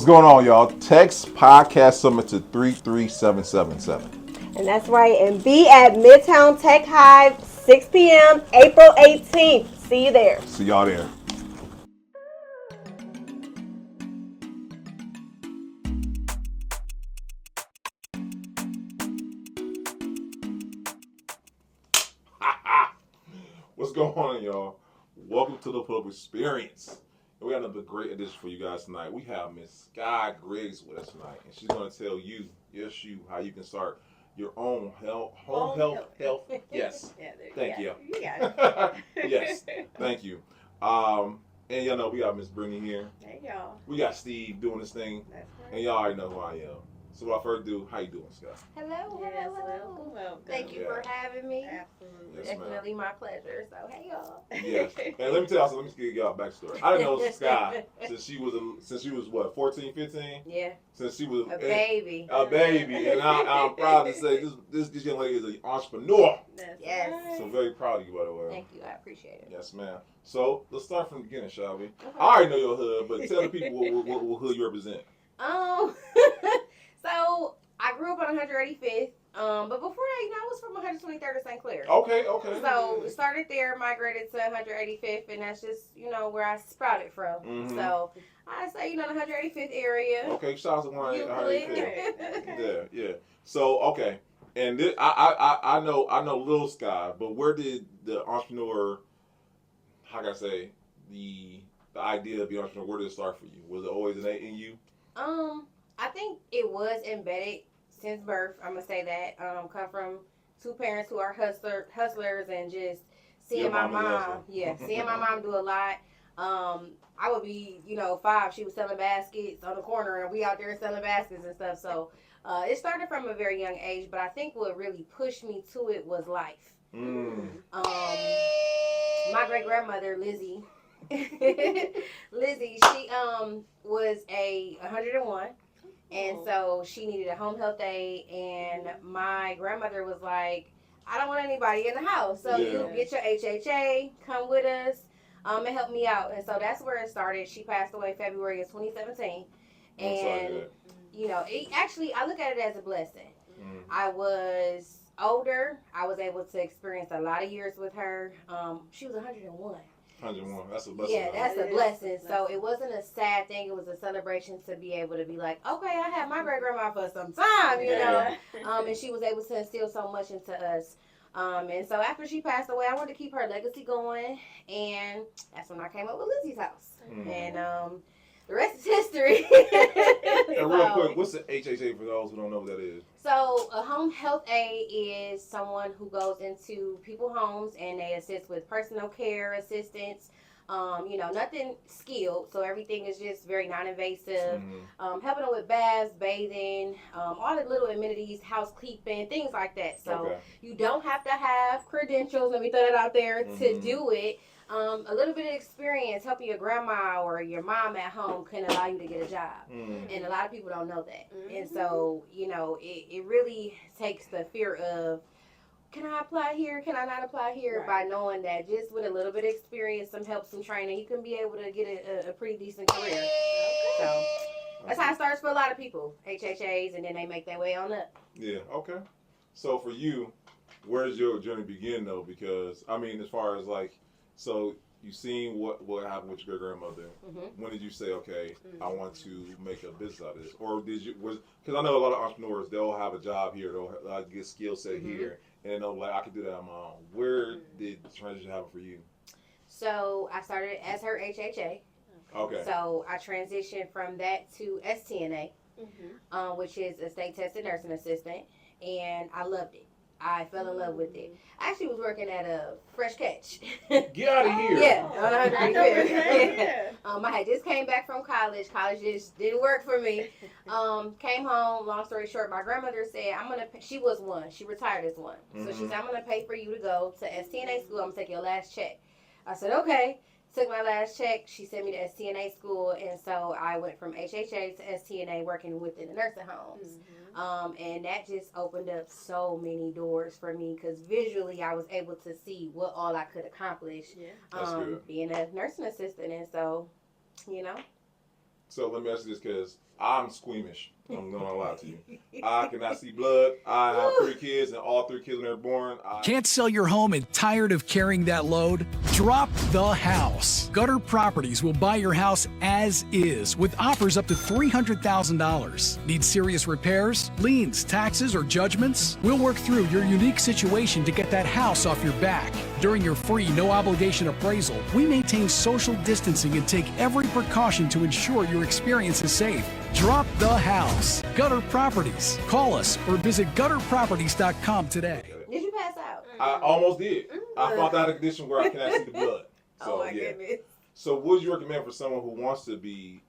What's going on, y'all? Text Podcast Summit to 33777. And that's right. And be at Midtown Tech Hive, 6 p.m., April 18th. See you there. See y'all there. What's going on, y'all? Welcome to the Pub Experience. And we got another great edition for you guys tonight. We have Miss Skye Griggs with us tonight, and she's going to tell you, yes, you, how you can start your own home health. Yes. Yeah, Thank you. You got it. Yes. Thank you. And y'all know we got Miss Brittany here. Hey, y'all. We got Steve doing this thing, That's and right. y'all already know who I am. So without further ado, how you doing, Skye? Hello. Thank you for having me. Absolutely. Yes, ma'am. Definitely my pleasure. So, hey, y'all. Yes. And let me tell y'all something. Let me give y'all a backstory. I didn't know Skye since she was what, 14, 15? Yeah. Since she was A baby. A baby. And I'm proud to say this young lady is an entrepreneur. That's Yes. right. So very proud of you, by the way. Thank you. I appreciate it. Yes, ma'am. So let's start from the beginning, shall we? Okay. I already know your hood, but tell the people what hood you represent. So I grew up on 185th. But before that, I was from 123rd of St. Clair. Okay. So started there, migrated to 185th, and that's just where I sprouted from. Mhm. So I say the 185th area. Okay, shout out to one. Euclid. Yeah. So okay, and I know Lil Skye, but where did the entrepreneur, how can I say, the idea of being an entrepreneur, where did it start for you? Was it always innate in you? I think it was embedded since birth. I'm gonna say that. Come from two parents who are hustlers, and just seeing my mom. Yeah, seeing my mom do a lot. I would be, 5. She was selling baskets on the corner, and we out there selling baskets and stuff. So it started from a very young age. But I think what really pushed me to it was life. My great grandmother Lizzie. Lizzie, she was a 101. And so she needed a home health aide, and my grandmother was like, I don't want anybody in the house. So you get your HHA, come with us, and help me out. And so that's where it started. She passed away February of 2017. And, I look at it as a blessing. I was older. I was able to experience a lot of years with her. She was 101. 101. That's a blessing. Yeah, that's a blessing. So it wasn't a sad thing. It was a celebration to be able to be like, okay, I had my great grandma for some time, and she was able to instill so much into us. And so after she passed away, I wanted to keep her legacy going, and that's when I came up with Lizzie's house. And the rest is history. And real quick, what's the HHA for those who don't know what that is? So a home health aide is someone who goes into people's homes and they assist with personal care assistance. Nothing skilled, so everything is just very non-invasive. Helping them with baths, bathing, all the little amenities, housekeeping, things like that. So you don't have to have credentials. Let me throw that out there to do it. A little bit of experience helping your grandma or your mom at home can allow you to get a job. And a lot of people don't know that. And so, it really takes the fear of, can I apply here? Can I not apply here? By knowing that just with a little bit of experience, some help, some training, you can be able to get a pretty decent career. So that's how it starts for a lot of people, HHAs, and then they make their way on up. Yeah, okay. So for you, where does your journey begin, though? Because, as far as so you seen what happened with your grandmother. When did you say, okay, I want to make a business out of this? Or because I know a lot of entrepreneurs, they'll have a job here, they'll get skill set here, and they'll I can do that on my own. Where did the transition happen for you? So I started as her HHA. Okay. So I transitioned from that to STNA, which is a state tested nursing assistant, and I loved it. I fell in love with it. I actually was working at a Fresh Catch. Get out of here. Yeah, on 135th. I had just came back from college. College just didn't work for me. Came home. Long story short, my grandmother said, she was one. She retired as one. So she said, I'm going to pay for you to go to STNA school. I'm going to take your last check. I said, okay. Took my last check. She sent me to STNA school. And so I went from HHA to STNA working within the nursing homes. And that just opened up so many doors for me because visually I was able to see what all I could accomplish being a nursing assistant. And so, So let me ask you this, because I'm squeamish. I'm gonna lie to you. I cannot see blood. I have 3 kids, and all 3 kids when they're born. Can't sell your home and tired of carrying that load? Drop the house. Gutter Properties will buy your house as is with offers up to $300,000. Need serious repairs, liens, taxes, or judgments? We'll work through your unique situation to get that house off your back. During your free, no obligation appraisal, we maintain social distancing and take every precaution to ensure your experience is safe. Drop the house. Gutter Properties. Call us or visit gutterproperties.com today. Did you pass out? I almost did. I found out a condition where I cannot see the blood. So, oh my goodness. So, what would you recommend for someone who wants to be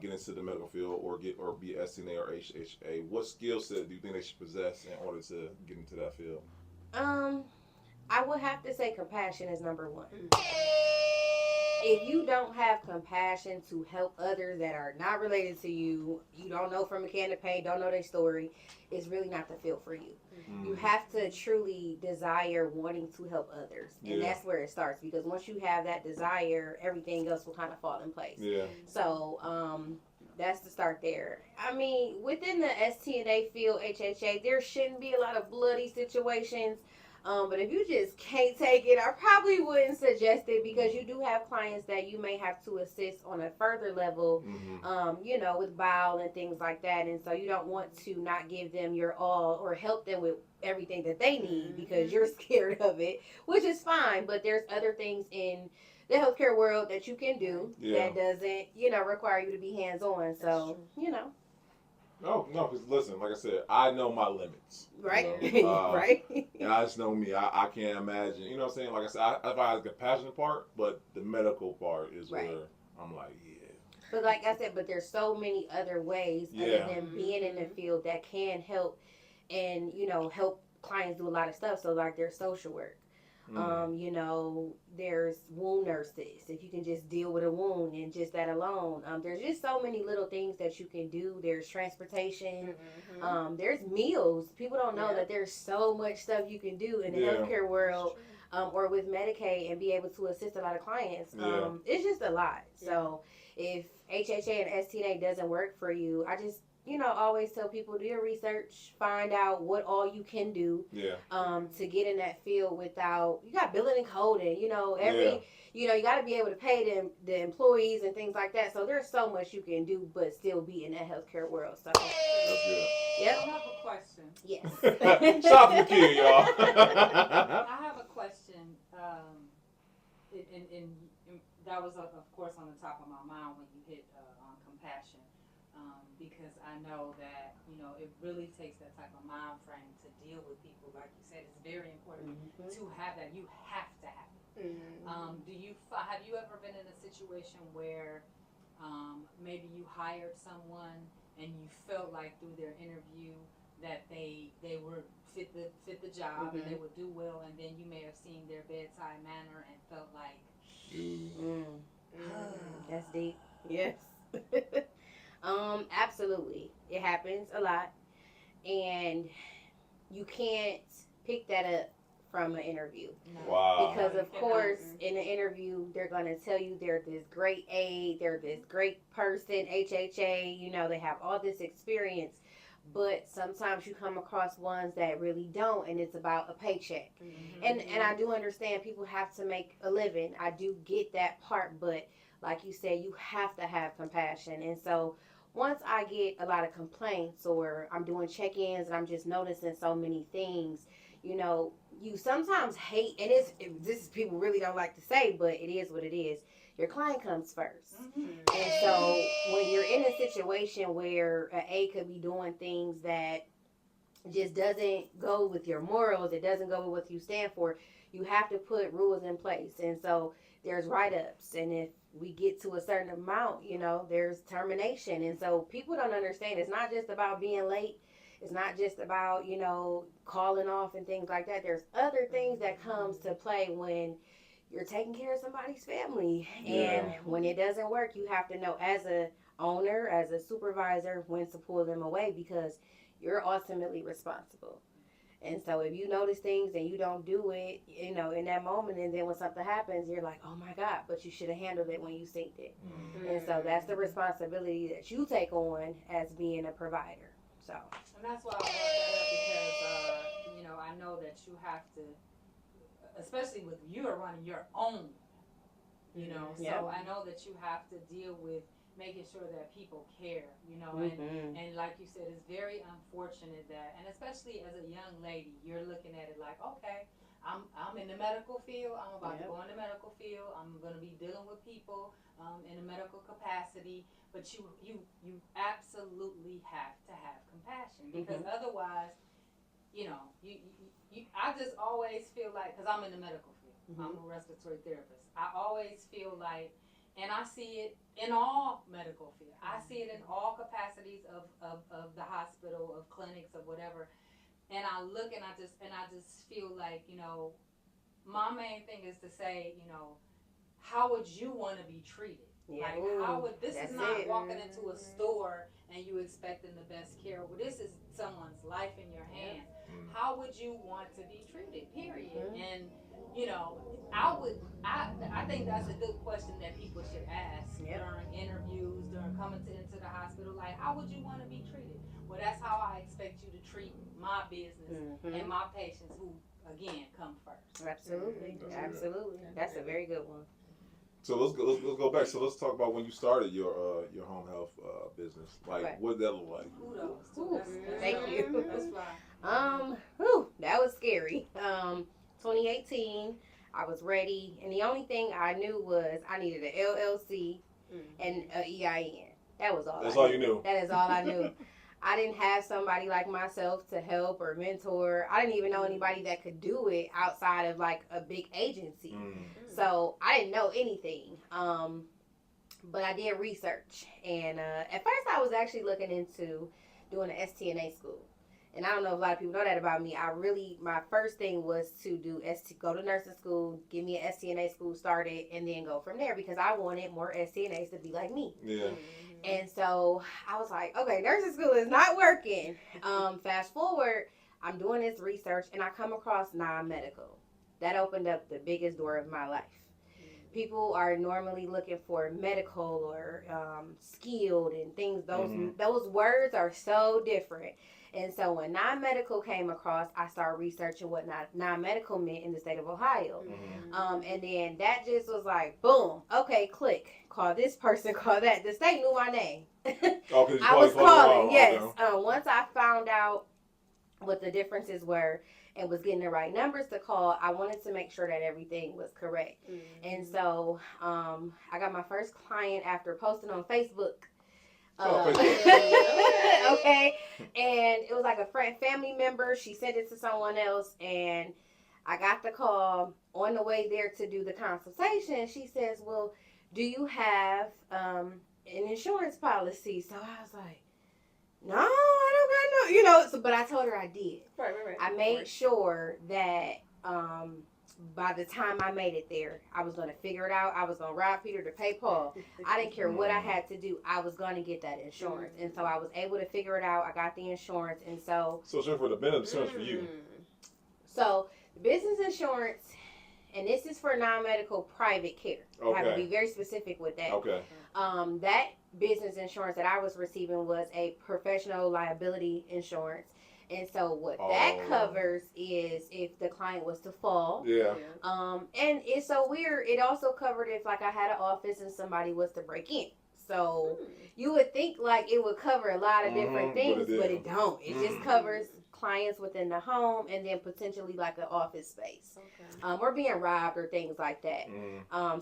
get into the medical field or be a SNA or HHA? What skill set do you think they should possess in order to get into that field? I would have to say compassion is number one. If you don't have compassion to help others that are not related to you, you don't know from a can of paint, don't know their story, it's really not the field for you. Mm-hmm. You have to truly desire wanting to help others. And that's where it starts, because once you have that desire, everything else will kind of fall in place. Yeah. So, that's the start there. I mean, within the STNA field, HHA, there shouldn't be a lot of bloody situations. But if you just can't take it, I probably wouldn't suggest it, because you do have clients that you may have to assist on a further level, with bowel and things like that. And so you don't want to not give them your all or help them with everything that they need because you're scared of it, which is fine. But there's other things in the healthcare world that you can do that doesn't, require you to be hands-on. So, No, because listen, like I said, I know my limits. Right. Right. And I just know me. I can't imagine. You know what I'm saying? Like I said, I have the compassionate part, but the medical part is where I'm like, But like I said, there's so many other ways other than being in the field that can help and, help clients do a lot of stuff. So like there's social work. There's wound nurses. If you can just deal with a wound and just that alone, there's just so many little things that you can do. There's transportation. There's meals. People don't know that there's so much stuff you can do in the healthcare world, or with Medicaid, and be able to assist a lot of clients. It's just a lot. So if HHA and STNA doesn't work for you, I just always tell people, do your research, find out what all you can do to get in that field without, you got billing and coding, you got to be able to pay the employees and things like that. So there's so much you can do, but still be in that healthcare world. So that's good. Yep. I have a question. Yes. Stop the kid, y'all. I have a question. And that was, of course, on the top of my mind when you hit on compassion. Because I know that, it really takes that type of mind frame to deal with people. Like you said, it's very important to have that. You have to have it. Have you ever been in a situation where maybe you hired someone and you felt like through their interview that they were fit the job and they would do well, and then you may have seen their bedside manner and felt like, that's deep. Yes. Absolutely. It happens a lot. And you can't pick that up from an interview. No. Wow. Because of course, in an interview, they're going to tell you they're this great aide, they're this great person, HHA, they have all this experience. But sometimes you come across ones that really don't, and it's about a paycheck. And I do understand people have to make a living. I do get that part, but like you said, you have to have compassion. And so once I get a lot of complaints, or I'm doing check-ins and I'm just noticing so many things, you sometimes hate, and this is people really don't like to say, but it is what it is. Your client comes first. And so when you're in a situation where an aide could be doing things that just doesn't go with your morals, it doesn't go with what you stand for, you have to put rules in place. And so there's write-ups, and if we get to a certain amount, there's termination. And so people don't understand. It's not just about being late. It's not just about, calling off and things like that. There's other things that comes to play when you're taking care of somebody's family. And when it doesn't work, you have to know as a owner, as a supervisor, when to pull them away, because you're ultimately responsible. And so if you notice things and you don't do it, you know, in that moment, and then when something happens, you're like, oh my God, but you should have handled it when you synced it. And so that's the responsibility that you take on as being a provider. So. And that's why I brought that up because, you know, I know that you have to, especially with you are running your own, you know, so I know that you have to deal with making sure that people care, you know, and like you said, it's very unfortunate that, and especially as a young lady, you're looking at it like, okay, I'm in the medical field, I'm about to go in the medical field, I'm going to be dealing with people in a medical capacity, but you absolutely have to have compassion, because otherwise, you know, I just always feel like, because I'm in the medical field, I'm a respiratory therapist, I always feel like, and I see it in all medical field. I see it in all capacities of the hospital, of clinics, of whatever. And I look and I just feel like, you know, my main thing is to say, you know, how would you want to be treated? Yeah. Like, how would, this is not walking into a store and you expecting the best care. Well, this is someone's life in your hands. How would you want to be treated, period? And, you know, I think that's a good question that people should ask during interviews, during coming into the hospital. Like, how would you want to be treated? Well, that's how I expect you to treat my business and my patients who, again, come first. Absolutely. Absolutely. That's a very good one. So let's go back. So let's talk about when you started your home health business. Like, what did that look like? Kudos. Thank you. That's fine. That was scary. 2018, I was ready, and the only thing I knew was I needed an LLC and an EIN. That was all. That's all you knew. That is all I knew. I didn't have somebody like myself to help or mentor. I didn't even know anybody that could do it outside of like a big agency. So I didn't know anything. But I did research. And at first I was actually looking into doing an STNA school. And I don't know if a lot of people know that about me. My first thing was to go to nursing school, give me an STNA school started, and then go from there, because I wanted more STNAs to be like me. Yeah. And so I was like, okay, nursing school is not working. Fast forward, I'm doing this research, and I come across non-medical. That opened up the biggest door of my life. People are normally looking for medical or skilled and things. Those words are so different. And so when non-medical came across, I started researching what non-medical meant in the state of Ohio. And then that just was like, boom, okay, click. Call this person, call that. The state knew my name. I was calling, yes. Okay. Once I found out what the differences were and was getting the right numbers to call, I wanted to make sure that everything was correct. And so I got my first client after posting on Facebook. Okay, and it was like a family member. She sent it to someone else, and I got the call on the way there to do the consultation. She says, well, do you have an insurance policy? So I was like, no, I don't got no, but I told her I did. Right. I made sure that by the time I made it there, I was going to figure it out. I was going to rob Peter to pay Paul. I didn't care what I had to do. I was going to get that insurance. And so I was able to figure it out. I got the insurance. And so it's for the business insurance for you. So the business insurance, and this is for non-medical private care. Okay. I have to be very specific with that. Okay. That business insurance that I was receiving was a professional liability insurance. And so what that covers is if the client was to fall. Yeah. And it's so weird. It also covered if like I had an office and somebody was to break in. So you would think like it would cover a lot of different things, but it don't. It just covers clients within the home and then potentially like an office space. Okay. Or being robbed or things like that.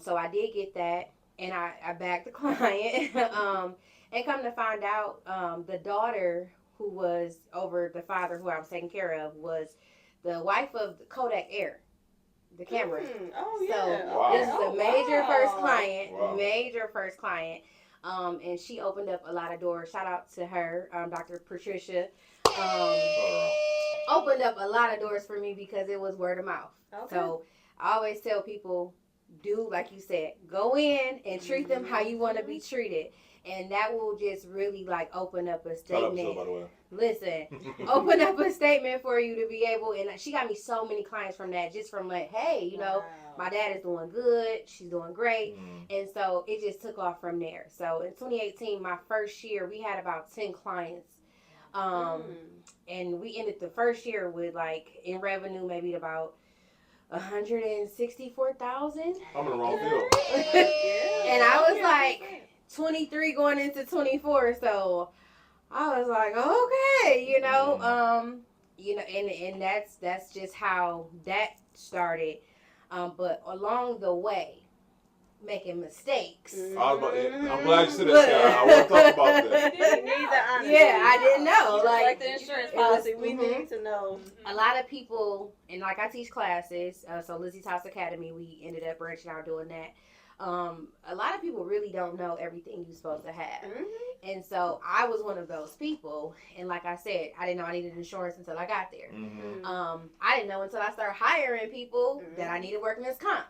So I did get that, and I backed the client. And come to find out, the daughter who was over the father who I was taking care of was the wife of Kodak Air, the camera. So this is a major first client. And she opened up a lot of doors. Shout out to her, Dr. Patricia. Opened up a lot of doors for me because it was word of mouth. Okay. So I always tell people, do like you said, go in and treat them how you want to be treated. And that will just really like open up a Shout out to statement. by the way. Listen, open up a statement for you to be able, and she got me so many clients from that, just from like, hey, you know, my dad is doing good, she's doing great, and so it just took off from there. So in 2018, my first year, we had about 10 clients, and we ended the first year with like in revenue maybe about 164,000. I'm in the wrong field. And I was like 23 going into 24, so I was like, okay, you know, and that's just how that started. But along the way, making mistakes. I'm glad you said that, Skye. I want to talk about that. You need the honesty. Yeah, I didn't know. Like the insurance policy, we need to know. A lot of people, and like I teach classes, so Lizzie's House Academy, we ended up branching out doing that. A lot of people really don't know everything you're supposed to have. And so I was one of those people. And like I said, I didn't know I needed insurance until I got there. I didn't know until I started hiring people that I needed workman's comp.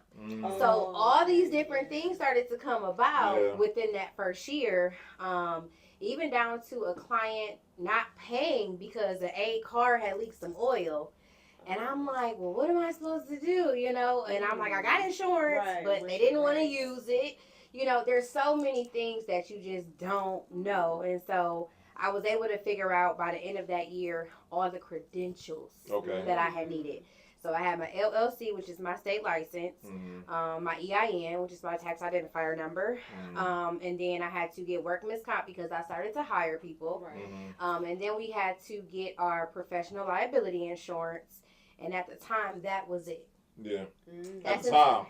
So all these different things started to come about within that first year. Even down to a client not paying because the aide car had leaked some oil. And I'm like, well, what am I supposed to do, you know? And I'm like, I got insurance, but they didn't want to use it. You know, there's so many things that you just don't know. And so I was able to figure out by the end of that year all the credentials that I had needed. So I had my LLC, which is my state license, my EIN, which is my tax identifier number, and then I had to get workman's comp because I started to hire people. And then we had to get our professional liability insurance. And at the time, that was it. Yeah. At the time.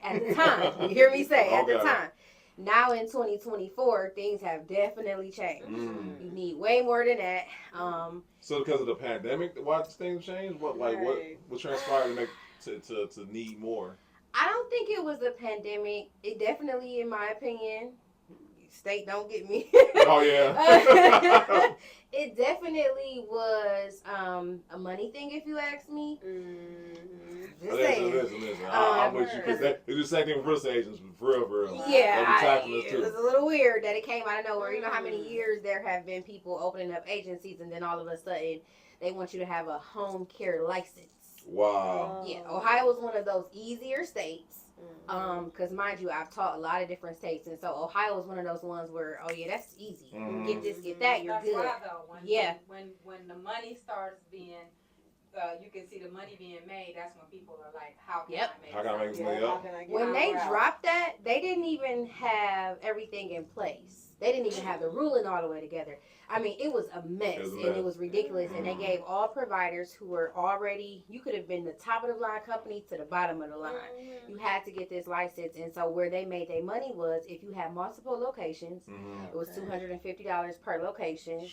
You hear me say, at the time. Now in 2024, things have definitely changed. You need way more than that. So because of the pandemic, why things changed? What transpired to make to need more? I don't think it was a pandemic. It definitely, in my opinion, state don't get me. Oh yeah. It definitely was a money thing, if you ask me. Listen. I'm with you because it's the same thing with real estate agents, for real. Yeah, it was a little weird that it came out of nowhere. You know how many years there have been people opening up agencies, and then all of a sudden they want you to have a home care license. Wow. Yeah, Ohio was one of those easier states. Because mind you, I've taught a lot of different states, and so Ohio is one of those ones where, oh yeah, that's easy. Get this, get that, you're good. That's why though, when the money starts being, you can see the money being made. That's when people are like, how can I make money up? When they dropped that, they didn't even have everything in place. They didn't even have the ruling all the way together. I mean, it was a mess, and it was ridiculous. And they gave all providers who were already, you could have been the top of the line company to the bottom of the line. You had to get this license. And so where they made their money was if you had multiple locations, it was $250 per location.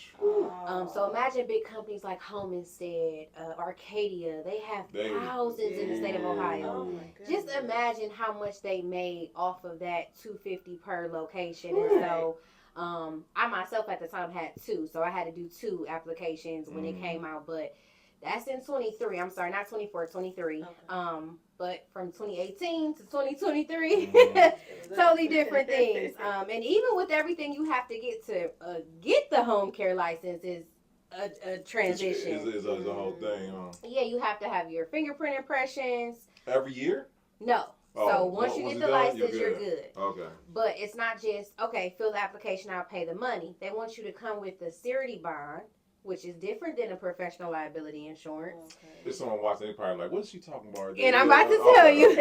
So imagine big companies like Home Instead, Arcadia. They have thousands in the state of Ohio. Just imagine how much they made off of that $250 per location. And so I myself at the time had 2, so I had to do 2 applications when it came out, but that's in 23. I'm sorry, not 24, 23. But from 2018 to 2023, totally different things. And even with everything you have to get the home care license is a transition. It's a whole thing. Yeah, you have to have your fingerprint impressions. Every year? No. So once you get the license, you're good. Okay. But it's not just, okay, fill the application out, pay the money. They want you to come with the surety bond, which is different than a professional liability insurance. If someone watching, they probably like, what is she talking about? And I'm about to tell you.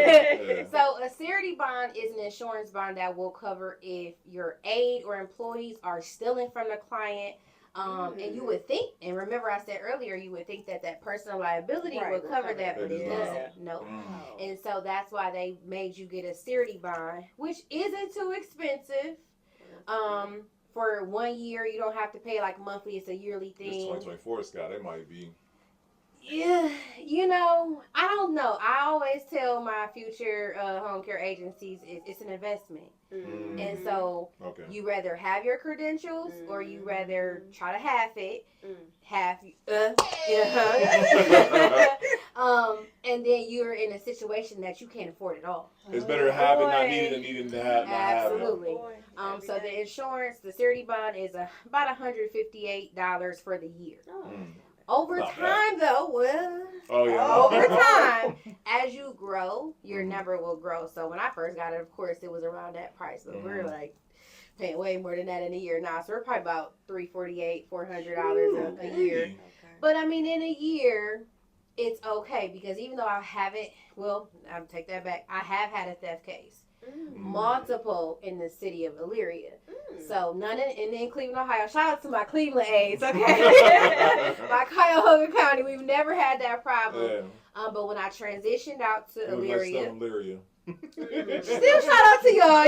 So a surety bond is an insurance bond that will cover if your aide or employees are stealing from the client. And you would think, and remember I said earlier, you would think that personal liability would cover that, but it doesn't. No. And so that's why they made you get a surety bond, which isn't too expensive. For 1 year, you don't have to pay like monthly. It's a yearly thing. It's 2024, Scott. They might be. Yeah, you know, I don't know. I always tell my future home care agencies it's an investment. And so you rather have your credentials or you rather try to and then you're in a situation that you can't afford it all. It's better to have it not needed than needing to have not have it. Absolutely. So the insurance, the surety bond is about $158 for the year. Over time, though, over time, as you grow, your number will grow. So when I first got it, of course, it was around that price. So we're like paying way more than that in a year now. So we're probably about $348, $400 a year. Okay. But I mean, in a year, it's okay because even though I haven't, I'll take that back. I have had a theft case, multiple in the city of Elyria. So none in Cleveland, Ohio. Shout out to my Cleveland aides, okay? My Cuyahoga County, we've never had that problem. Yeah. But when I transitioned out to Elyria, Still shout out to y'all,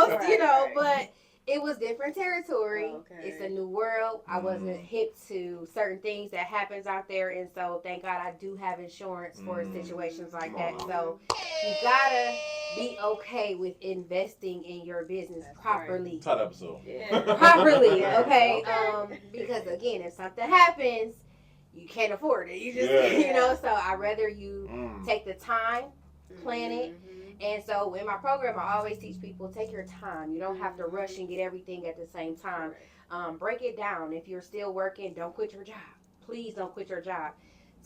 Right. but it was different territory. Okay. It's a new world. I wasn't hip to certain things that happens out there, and so thank God I do have insurance for situations like that. So you gotta be okay with investing in your business properly. Tight episode. Properly, okay? Because again, if something happens, you can't afford it. You just, so I'd rather you take the time, plan it. And so in my program, I always teach people, take your time. You don't have to rush and get everything at the same time. Break it down. If you're still working, don't quit your job. Please don't quit your job.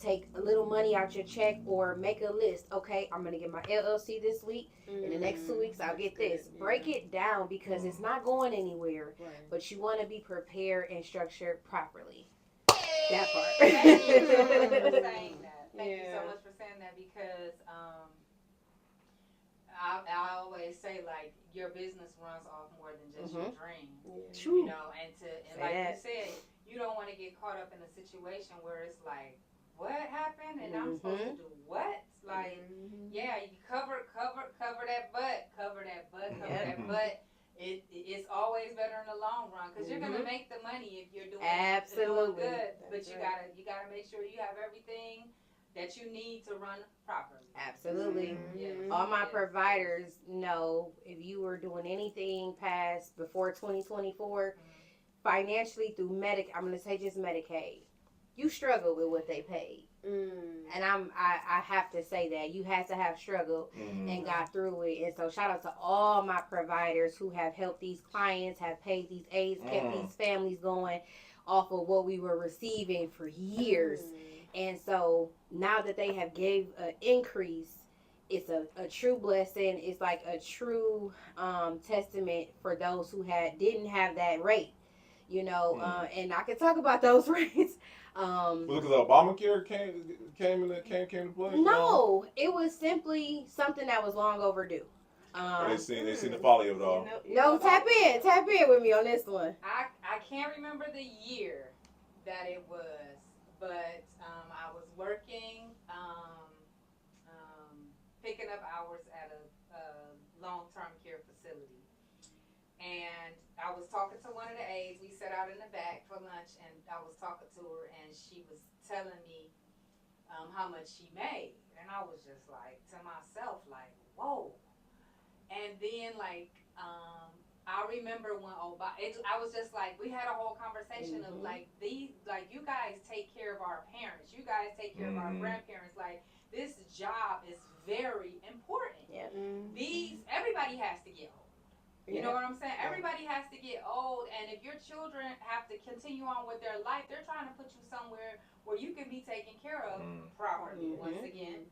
Take a little money out your check or make a list. Okay, I'm going to get my LLC this week. In the next 2 weeks, I'll get this. Break it down because it's not going anywhere. But you want to be prepared and structured properly. That part. Thank you so much for saying that. Thank you so much for saying that because I always say, like, your business runs off more than just your dream. True. And like you said, you don't want to get caught up in a situation where it's like, what happened? And I'm supposed to do what? Like, you cover that butt, cover that butt. It's always better in the long run because you're gonna make the money if you're doing good. But you gotta make sure you have everything that you need to run properly. Absolutely. All my providers know if you were doing anything past before 2024, financially through I'm going to say just Medicaid, you struggle with what they paid. And I have to say that you had to have struggled and got through it. And so shout out to all my providers who have helped these clients, have paid these aides, kept these families going off of what we were receiving for years. And so now that they have gave an increase, it's a true blessing. It's like a true testament for those who didn't have that rate, and I can talk about those rates. Because Obamacare came into play? No, it was simply something that was long overdue. They seen the folly of it all. No, tap in with me on this one. I can't remember the year that it was. But I was working, picking up hours at a long-term care facility. And I was talking to one of the aides. We sat out in the back for lunch, and I was talking to her, and she was telling me how much she made. And I was just like, to myself, like, whoa. And then, like, I remember when I was just like, we had a whole conversation of like you guys take care of our parents, you guys take care of our grandparents. Like, this job is very important. Everybody has to get old. You know what I'm saying? Everybody has to get old, and if your children have to continue on with their life, they're trying to put you somewhere where you can be taken care of properly once again.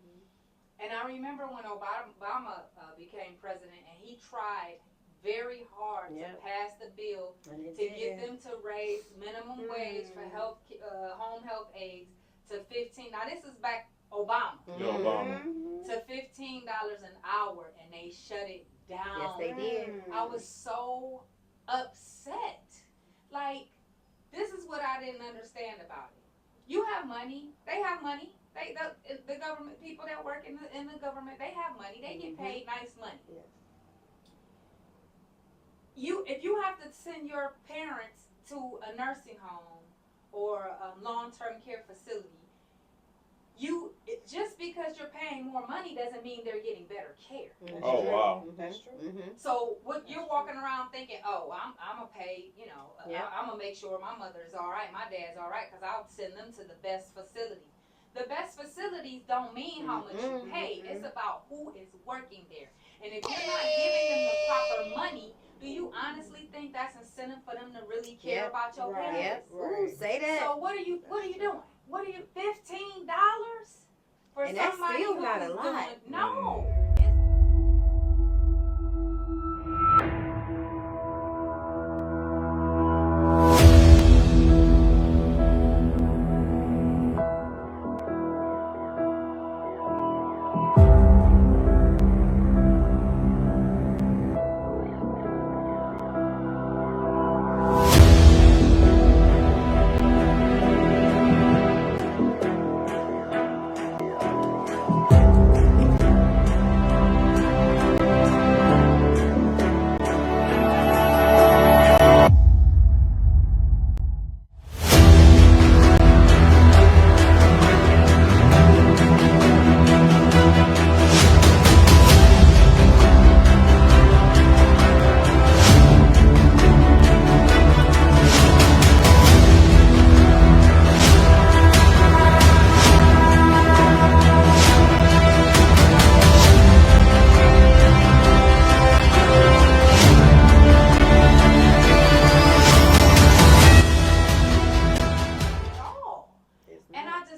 And I remember when Obama became president, and he tried very hard to pass the bill to get them to raise minimum wage for home health aides to $15. Now this is back Obama. To $15 an hour, and they shut it down. Yes, they did. I was so upset. Like, this is what I didn't understand about it. You have money. They have money. The government people that work in the government, they have money. They get paid nice money. If you have to send your parents to a nursing home or a long-term care facility, just because you're paying more money doesn't mean they're getting better care. Oh, wow. That's true. So what you're walking around thinking, oh, I'm gonna pay, I'm gonna make sure my mother's all right, my dad's all right, because I'll send them to the best facility. the best facilities don't mean how much you pay. It's about who is working there. And if you're not giving them the proper money, do you honestly think that's incentive for them to really care about your pay? Yep. Ooh, say that. So what are you doing? What are you $15 for And that's somebody still who not is a lot. doing no.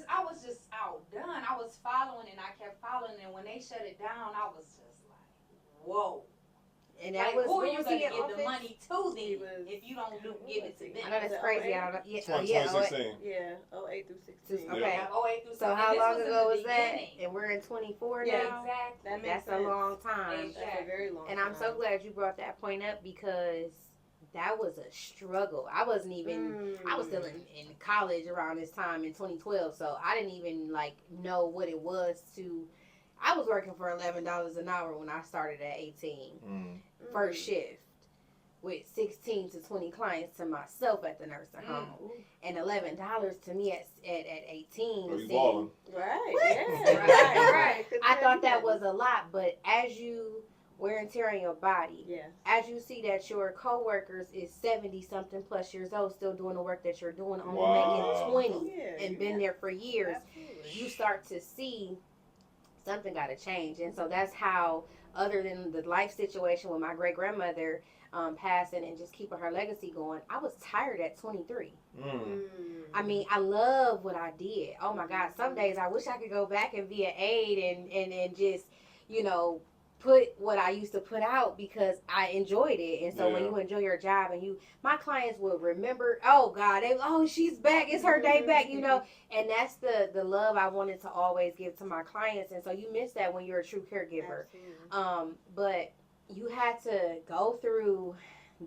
I was just outdone. I was following and I kept following, and when they shut it down, I was just like, whoa. And that like, was, who are you was going to he in give the office? money to then if you don't give it to them? I know that's crazy. I don't, yeah, 2016. Yeah, 08 through 16. Okay. Yeah, 08 through 16. So how long in ago the was that? beginning. And we're in 24 Yeah, now. Exactly. That makes That's sense. a long time. Exactly. That's a very long And time. I'm so glad you brought that point up because that was a struggle. I wasn't even, I was still in college around this time in 2012, so I didn't even like know what it was to, I was working for $11 an hour when I started at 18. First shift with 16 to 20 clients to myself at the nursing home. And $11 to me at 18 Oh, you seemed, balling. Right, What? yeah. Right. I thought that was a lot, but as you wear and tear on your body, Yeah. as you see that your coworkers is 70 something plus years old still doing the work that you're doing, only Wow. making 20 Yeah, and been there for years, Absolutely. you start to see something got to change. And so that's how, other than the life situation with my great grandmother passing and just keeping her legacy going, I was tired at 23. I mean, I love what I did. Oh my God, some days I wish I could go back and be an aide and just, you know, put what I used to put out because I enjoyed it. And so when you enjoy your job and my clients will remember, oh God, she's back, it's her day back, you know. And that's the love I wanted to always give to my clients. And so you miss that when you're a true caregiver. Absolutely. But you had to go through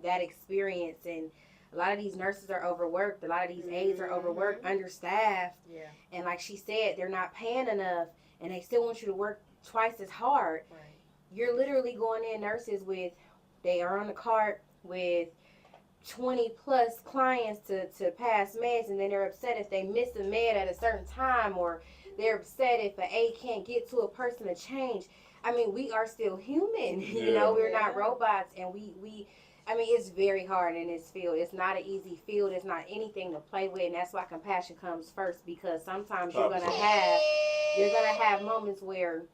that experience, and a lot of these nurses are overworked, a lot of these aides are overworked, understaffed. Yeah. And like she said, they're not paying enough and they still want you to work twice as hard. Right. You're literally going in nurses they are on the cart with 20 plus clients to pass meds, and then they're upset if they miss a med at a certain time, or they're upset if an aide can't get to a person to change. I mean, we are still human, you know, we're not robots, and I mean, it's very hard in this field. It's not an easy field. It's not anything to play with, and that's why compassion comes first, because sometimes you're gonna have moments where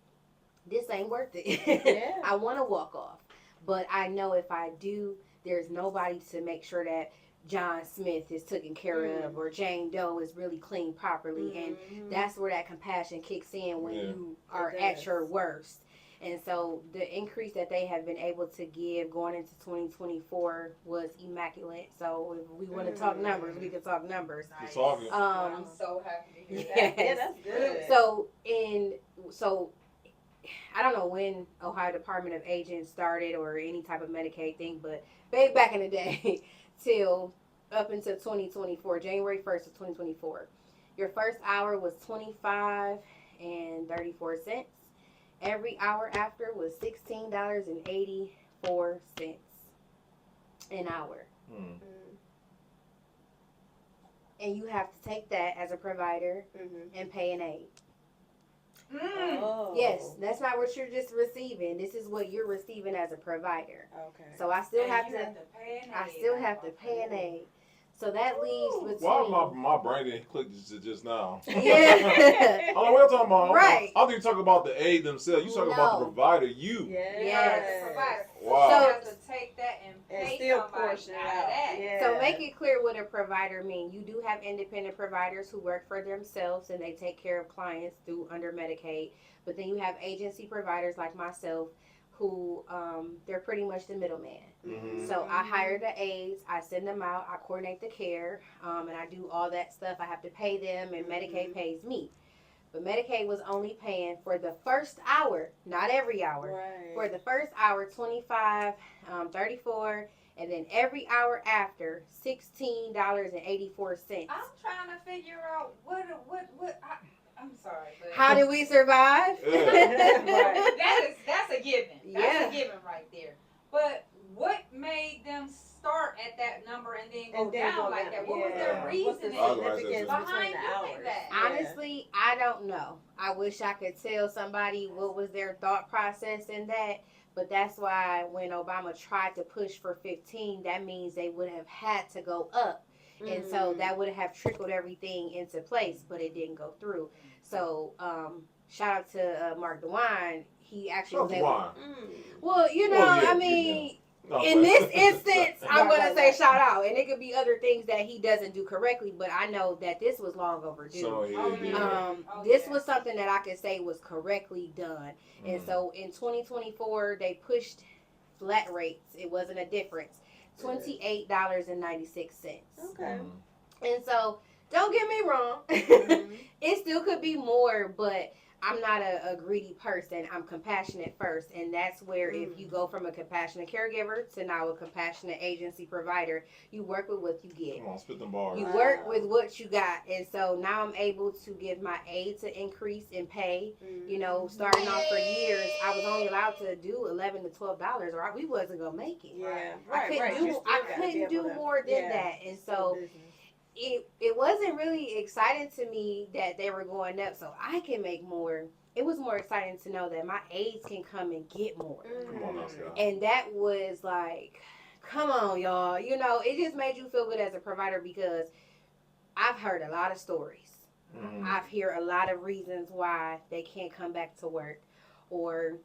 this ain't worth it. Yeah. I want to walk off, but I know if I do, there's nobody to make sure that John Smith is taken care of, or Jane Doe is really cleaned properly, and that's where that compassion kicks in when you are at your worst. And so the increase that they have been able to give going into 2024 was immaculate. So if we want to talk numbers, we can talk numbers. Nice. I'm so happy to hear yes. that. Yeah, that's good. So I don't know when Ohio Department of Agents started or any type of Medicaid thing, but back in the day till up until 2024, January 1st of 2024, your first hour was $25.34. Every hour after was $16.84 an hour. And you have to take that as a provider and pay an aide. Oh. Yes, that's not what you're just receiving. This is what you're receiving as a provider. Okay. So I still have you to pay an aide. I still have to pay an aide. So that leaves Why between. my brain didn't click just now? Yeah. Oh, we're talking about. Right. I think you talking about the aide themselves. You talking about the No. provider. You. Yes. The provider. Wow. So So- you have to take that and pay still somebody portion out it of out. that. Yeah. So make it clear what a provider means. You do have independent providers who work for themselves and they take care of clients through under Medicaid. But then you have agency providers like myself who they're pretty much the middleman. Mm-hmm. So I hire the aides, I send them out, I coordinate the care, and I do all that stuff. I have to pay them, and Medicaid pays me. But Medicaid was only paying for the first hour, not every hour. Right. For the first hour, 25, 34, and then every hour after, $16.84. I'm trying to figure out what I'm sorry, but How did we survive? right. That's a given. That's Yeah. a given right there. But what made them start at that number and then go down like that? What was their What's the reasoning significance behind between the doing hours? that? Honestly, I don't know. I wish I could tell somebody what was their thought process in that. But that's why when Obama tried to push for 15, that means they would have had to go up. And so that would have trickled everything into place, but it didn't go through. So shout out to Mark DeWine. He actually was able. Well, you know, Well, yeah, I mean, No, in but- this instance, I'm Right, gonna right, say right. shout out, and it could be other things that he doesn't do correctly. But I know that this was long overdue. So, yeah, Oh, yeah. Oh, This yeah. was something that I could say was correctly done. And so in 2024, they pushed flat rates. It wasn't a difference. $28.96. Okay. Mm. And so, don't get me wrong. It still could be more, but I'm not a greedy person. I'm compassionate first. And that's where if you go from a compassionate caregiver to now a compassionate agency provider, you work with what you get. Come on, spit them bars. You work with what you got. And so now I'm able to give my aide to increase in pay. You know, starting off for years, I was only allowed to do $11 to $12, or we wasn't gonna make it. Yeah. I couldn't do more than that. And so it wasn't really exciting to me that they were going up so I can make more. It was more exciting to know that my aides can come and get more. Come on now, Skye. And that was like, come on, y'all. You know, it just made you feel good as a provider because I've heard a lot of stories. Mm-hmm. I've heard a lot of reasons why they can't come back to work, or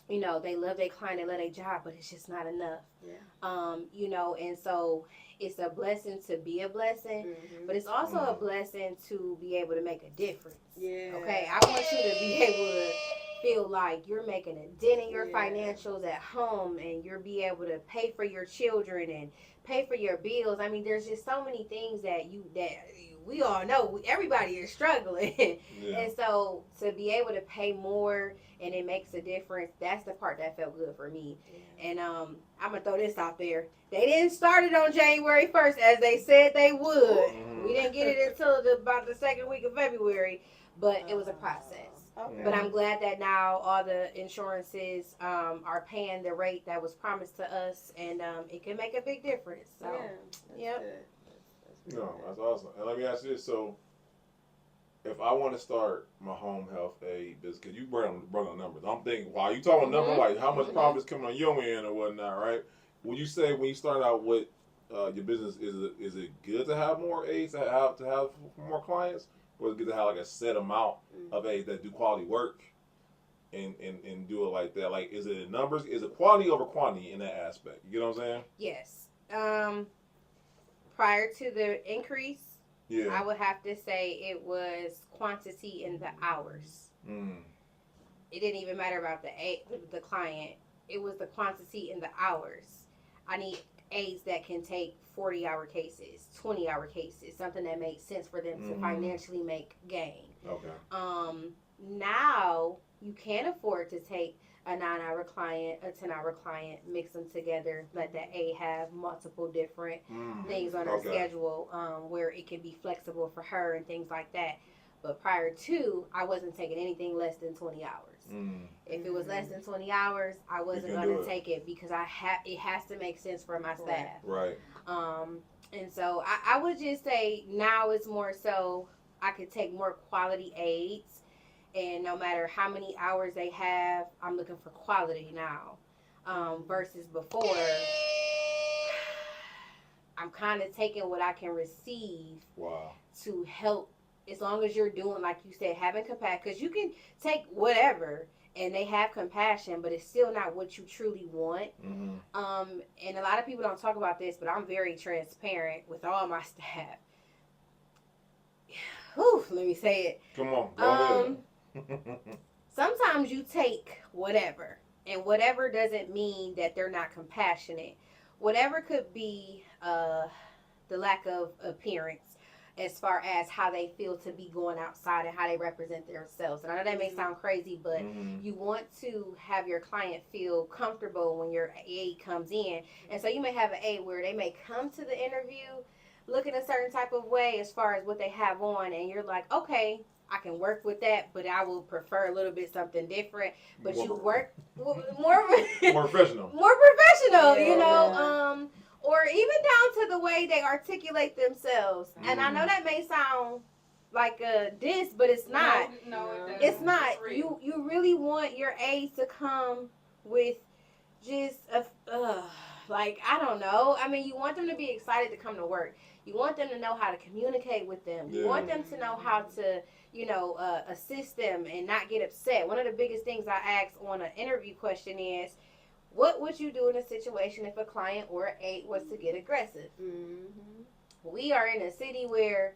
you know, they love their client, they love their job, but it's just not enough. Yeah. You know, and so it's a blessing to be a blessing, but it's also a blessing to be able to make a difference. Yeah. Okay, I want you to be able to feel like you're making a dent in your financials at home, and you're be able to pay for your children and pay for your bills. I mean, there's just so many things that we all know. Everybody is struggling. Yeah. And so to be able to pay more and it makes a difference, that's the part that felt good for me. And I'm going to throw this out there. They didn't start it on January 1st as they said they would. Mhm. We didn't get it until about the second week of February, but it was a process. Okay. But I'm glad that now all the insurances are paying the rate that was promised to us, and it can make a big difference. So, yep. No, that's awesome. And let me ask you this: so, if I want to start my home health aid business, because you brought on numbers, I'm thinking, wow, you talking numbers like how much profit is coming on your end or whatnot, right? Would you say when you start out with your business, is it good to have more aides, to have more clients, or is it good to have like a set amount of aides that do quality work and do it like that? Like, is it numbers? Is it quality over quantity in that aspect? You know what I'm saying? Yes. Prior to the increase, Yeah. I would have to say it was quantity in the hours. It didn't even matter about the client. It was the quantity in the hours. I need aides that can take 40-hour cases, 20-hour cases, something that makes sense for them to financially make gain. Okay. Now you can afford to take a 9-hour client, a 10-hour client, mix them together, let that aide have multiple different things on her schedule where it can be flexible for her and things like that. But prior to, I wasn't taking anything less than 20 hours. If it was less than 20 hours, I wasn't going to take it because it has to make sense for my staff. Right. And so I would just say now it's more so I could take more quality aides. And no matter how many hours they have, I'm looking for quality now. Versus before, I'm kind of taking what I can receive Wow. to help, as long as you're doing, like you said, having compassion. Because you can take whatever and they have compassion, but it's still not what you truly want. And a lot of people don't talk about this, but I'm very transparent with all my staff. Whew, let me say it. Come on, go ahead. Sometimes you take whatever, and whatever doesn't mean that they're not compassionate. Whatever could be the lack of appearance as far as how they feel to be going outside and how they represent themselves. And I know that may sound crazy, but you want to have your client feel comfortable when your aide comes in. And so you may have an aide where they may come to the interview looking a certain type of way as far as what they have on, and you're like, okay, I can work with that, but I will prefer a little bit something different. But you work more professional. More professional, Yeah. you know, or even down to the way they articulate themselves. And I know that may sound like a diss, but it's not. No, It's not. You really want your aides to come with just like, I don't know. I mean, you want them to be excited to come to work. You want them to know how to communicate with them. You want them to know how to, you know, assist them and not get upset. One of the biggest things I ask on an interview question is, what would you do in a situation if a client or an aide was to get aggressive? We are in a city where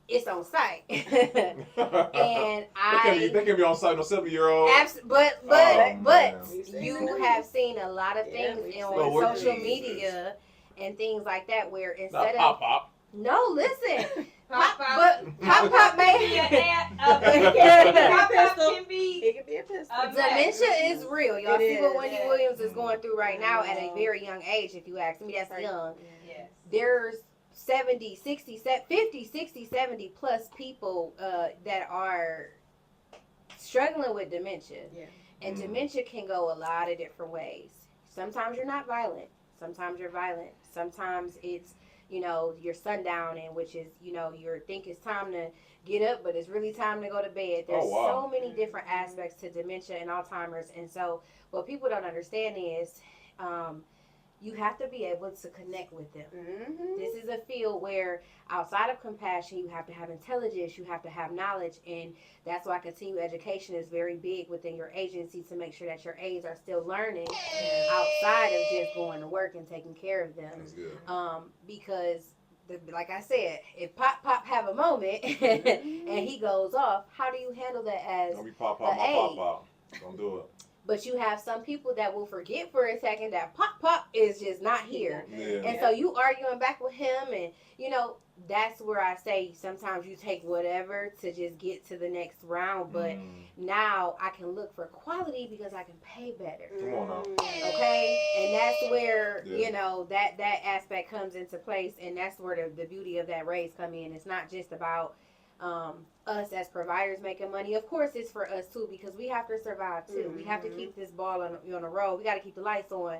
it's on site. And they can be on site, no 7-year-old. But man. you have seen a lot of things on social media and things like that where instead of pop. no, listen, Pop pop may It can be a pistol. dementia is real. Y'all It see what is. Wendy Williams is going through right now at a very young age. If you ask me, that's young. Yes. There's 70, 60, 50, 60, 70 plus people that are struggling with dementia. Yeah. And dementia can go a lot of different ways. Sometimes you're not violent. Sometimes you're violent. Sometimes it's, you know, you're sundowning, which is, you know, you think it's time to get up, but it's really time to go to bed. There's so many different aspects to dementia and Alzheimer's. And so what people don't understand is you have to be able to connect with them. This is a field where outside of compassion, you have to have intelligence, you have to have knowledge, and that's why continuing education is very big within your agency to make sure that your aides are still learning outside of just going to work and taking care of them. That's good. Because like I said, if Pop have a moment and he goes off, how do you handle that as Don't be pop. Don't do it. But you have some people that will forget for a second that Pop is just not here. Yeah. And so you arguing back with him, and, you know, that's where I say sometimes you take whatever to just get to the next round. But now I can look for quality because I can pay better. Come on now. Okay? And that's where, you know, that aspect comes into place. And that's where the beauty of that raise come in. It's not just about us as providers making money. Of course it's for us too, because we have to survive too. We have to keep this ball on the road. We got to keep the lights on.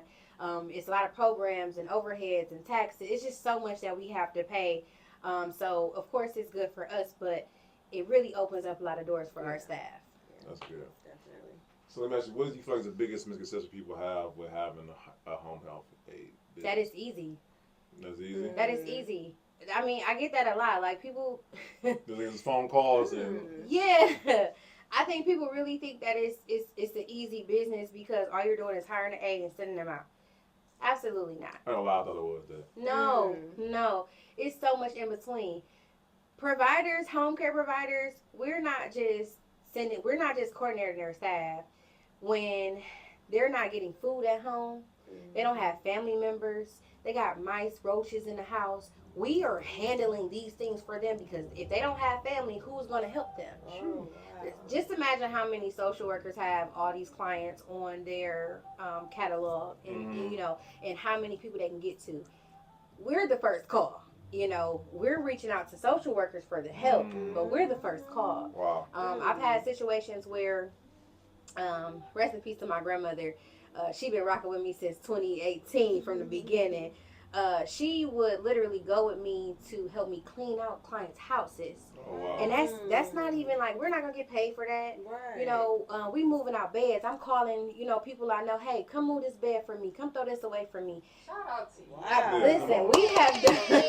It's a lot of programs and overheads and taxes. It's just so much that we have to pay. So of course it's good for us, but it really opens up a lot of doors for our staff. That's good. Definitely. So let me ask you, what do you feel like is the biggest misconception people have with having a home health aide? That is easy. That's easy? That is easy. I mean, I get that a lot. Like, people... There's phone calls and... Yeah. I think people really think that it's the easy business because all you're doing is hiring an aide and sending them out. Absolutely not. I don't know why I thought it was that. No. It's so much in between. Providers, home care providers, we're not just coordinating their staff when they're not getting food at home. They don't have family members. They got mice, roaches in the house. We are handling these things for them because if they don't have family, who's going to help them? Oh, wow. Just imagine how many social workers have all these clients on their catalog and you know, and how many people they can get to. We're the first call. You know, we're reaching out to social workers for the help, but we're the first call. Wow. I've had situations where, rest in peace to my grandmother, she been rocking with me since 2018 from the beginning. she would literally go with me to help me clean out clients' houses. Oh, wow. And that's not even like, we're not gonna get paid for that. Right. You know, we moving out beds. I'm calling, you know, people I know, hey, come move this bed for me. Come throw this away for me. Shout out to you. Wow. Listen, we have done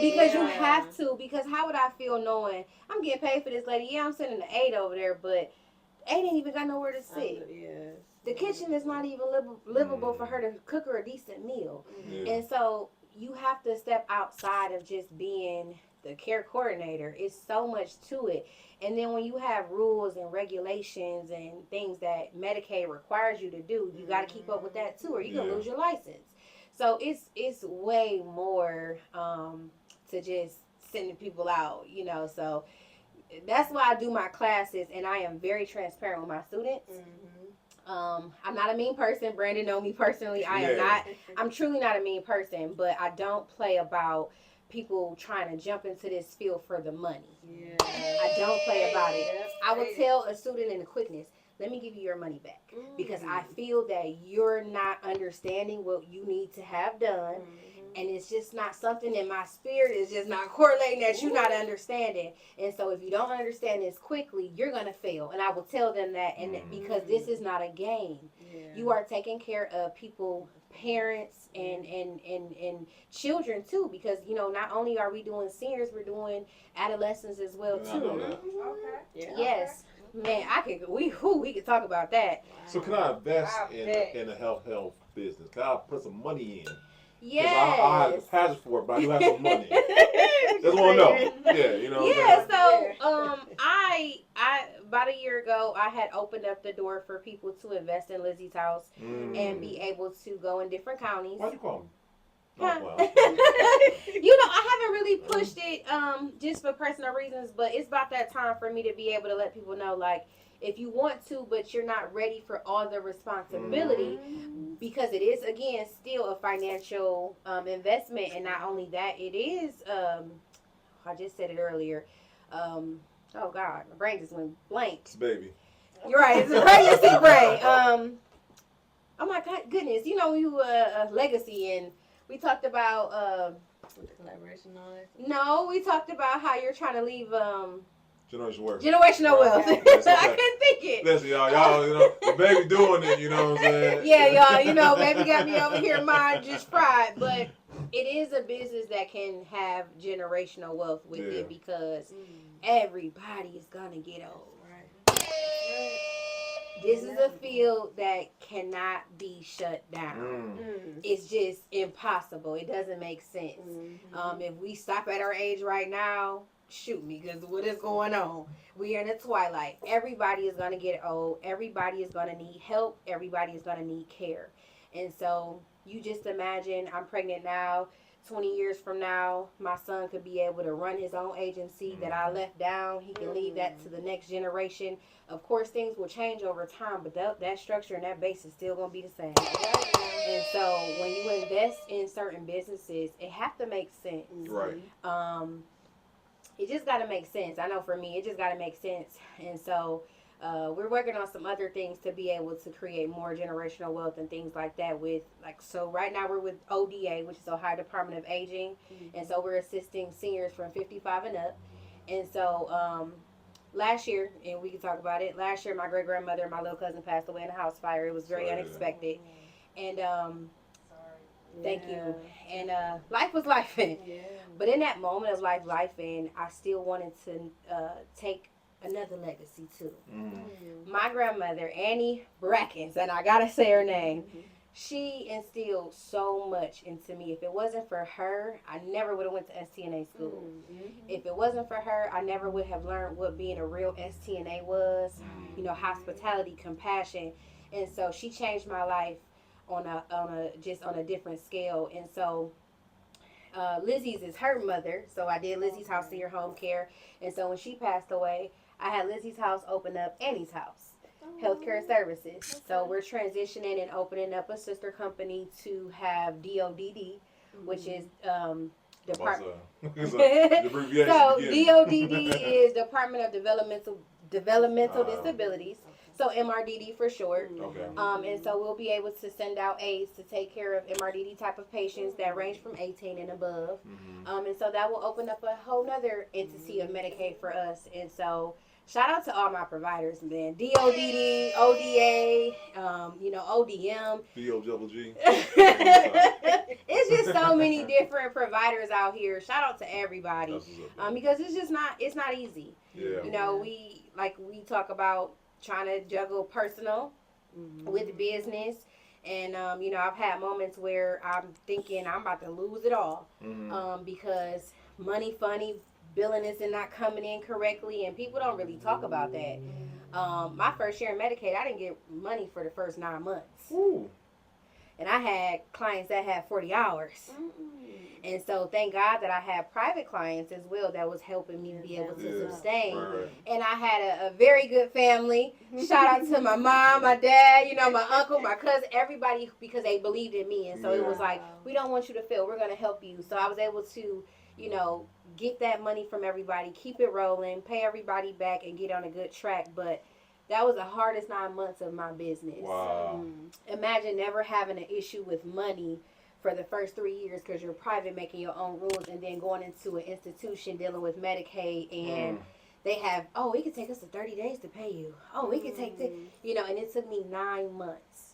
because you Yeah. have to. Because how would I feel knowing I'm getting paid for this lady? Yeah, I'm sending the aide over there, but aide ain't even got nowhere to sit. Yes. The kitchen is not even livable for her to cook her a decent meal. Yeah. And so you have to step outside of just being the care coordinator. It's so much to it. And then when you have rules and regulations and things that Medicaid requires you to do, you got to keep up with that too, or you're going to lose your license. So it's way more to just sending people out, you know. So that's why I do my classes, and I am very transparent with my students. I'm not a mean person. Brandon know me personally. I am not. I'm truly not a mean person, but I don't play about people trying to jump into this field for the money. Yeah. I don't play about it. That's I would great. tell a student in the quickness, let me give you your money back. Because I feel that you're not understanding what you need to have done. And it's just not something in my spirit is just not correlating that you're not understanding. And so if you don't understand this quickly, you're going to fail. And I will tell them that, and because this is not a game. Yeah. You are taking care of people, parents, and children too. Because, you know, not only are we doing seniors, we're doing adolescents as well Yeah, I know too. that. Okay. Yeah. Yes. Man, we could talk about that. So can I invest I in bet. a health business? Can I put some money in? 'Cause Yes. I have a passion for it, but I do have some money. Just want to know. Yeah, you know. Yeah, What I'm so I about a year ago I had opened up the door for people to invest in Lizzie's house saying? and be able to go in different counties. Why'd you call me? Huh? Oh, wow. You know, I haven't really pushed it just for personal reasons, but it's about that time for me to be able to let people know, like, if you want to, but you're not ready for all the responsibility, because it is, again, still a financial investment. And not only that, it is, I just said it earlier, oh God, my brain just went blank. It's baby. You're right, it's a pregnancy brain. Oh my God, goodness, you know, you legacy, and we talked about, With the collaboration on it. no, we talked about how you're trying to leave Generation work. generational wealth. Okay. I couldn't think it. Listen, y'all, you know, the baby doing it, you know what I'm saying? Yeah, y'all, you know, baby got me over here, mind just fried. But it is a business that can have generational wealth with Yeah. it, because everybody is gonna get old. Right. This is a field that cannot be shut down. It's just impossible. It doesn't make sense. If we stop at our age right now, shoot me, because what is going on? We are in the twilight. Everybody is going to get old. Everybody is going to need help. Everybody is going to need care. And so you just imagine, I'm pregnant now. 20 years from now, my son could be able to run his own agency that I left down. He can leave that to the next generation. Of course, things will change over time, but that structure and that base is still going to be the same. And so when you invest in certain businesses, it have to make sense. Right. It just got to make sense. I know for me, it just got to make sense. And so we're working on some other things to be able to create more generational wealth and things like that with, like, so right now we're with ODA, which is Ohio Department of Aging. And so we're assisting seniors from 55 and up. And so last year, and we can talk about it, last year my great-grandmother and my little cousin passed away in a house fire. It was very Sorry. unexpected. And Sorry. thank you. And life was life. Yeah. But in that moment of life, and I still wanted to take another legacy too. My grandmother, Annie Brackens, and I gotta say her name, she instilled so much into me. If it wasn't for her, I never would have went to STNA school. If it wasn't for her, I never would have learned what being a real STNA was. You know, hospitality, compassion. And so she changed my life on a different scale. And so Lizzie's is her mother, so I did Lizzie's house senior home care. And so when she passed away, I had Lizzie's house open up Annie's house, healthcare services. So we're transitioning and opening up a sister company to have DODD, which is Department. The abbreviation So again. DODD is Department of Developmental Disabilities. So MRDD for short. Okay. And so we'll be able to send out aides to take care of MRDD type of patients that range from 18 and above. And so that will open up a whole nother entity of Medicaid for us. And so shout out to all my providers, man. DODD, ODA, ODM. DOGG. It's just so many different providers out here. Shout out to everybody. Because it's not easy. Yeah. You know, we talk about trying to juggle personal with business. And, I've had moments where I'm thinking I'm about to lose it all because money funny, billing isn't not coming in correctly, and people don't really talk about that. My first year in Medicaid, I didn't get money for the first 9 months. Ooh. And I had clients that had 40 hours. And so thank God that I had private clients as well that was helping me be able to sustain. Right. And I had a very good family. Shout out to my mom, my dad, my uncle, my cousin, everybody, because they believed in me. And so it was like, we don't want you to fail. We're going to help you. So I was able to, get that money from everybody, keep it rolling, pay everybody back, and get on a good track. But that was the hardest 9 months of my business. Wow. Imagine never having an issue with money for the first 3 years because you're private, making your own rules, and then going into an institution dealing with Medicaid, and they have, it could take us to 30 days to pay you. It could take, and it took me 9 months.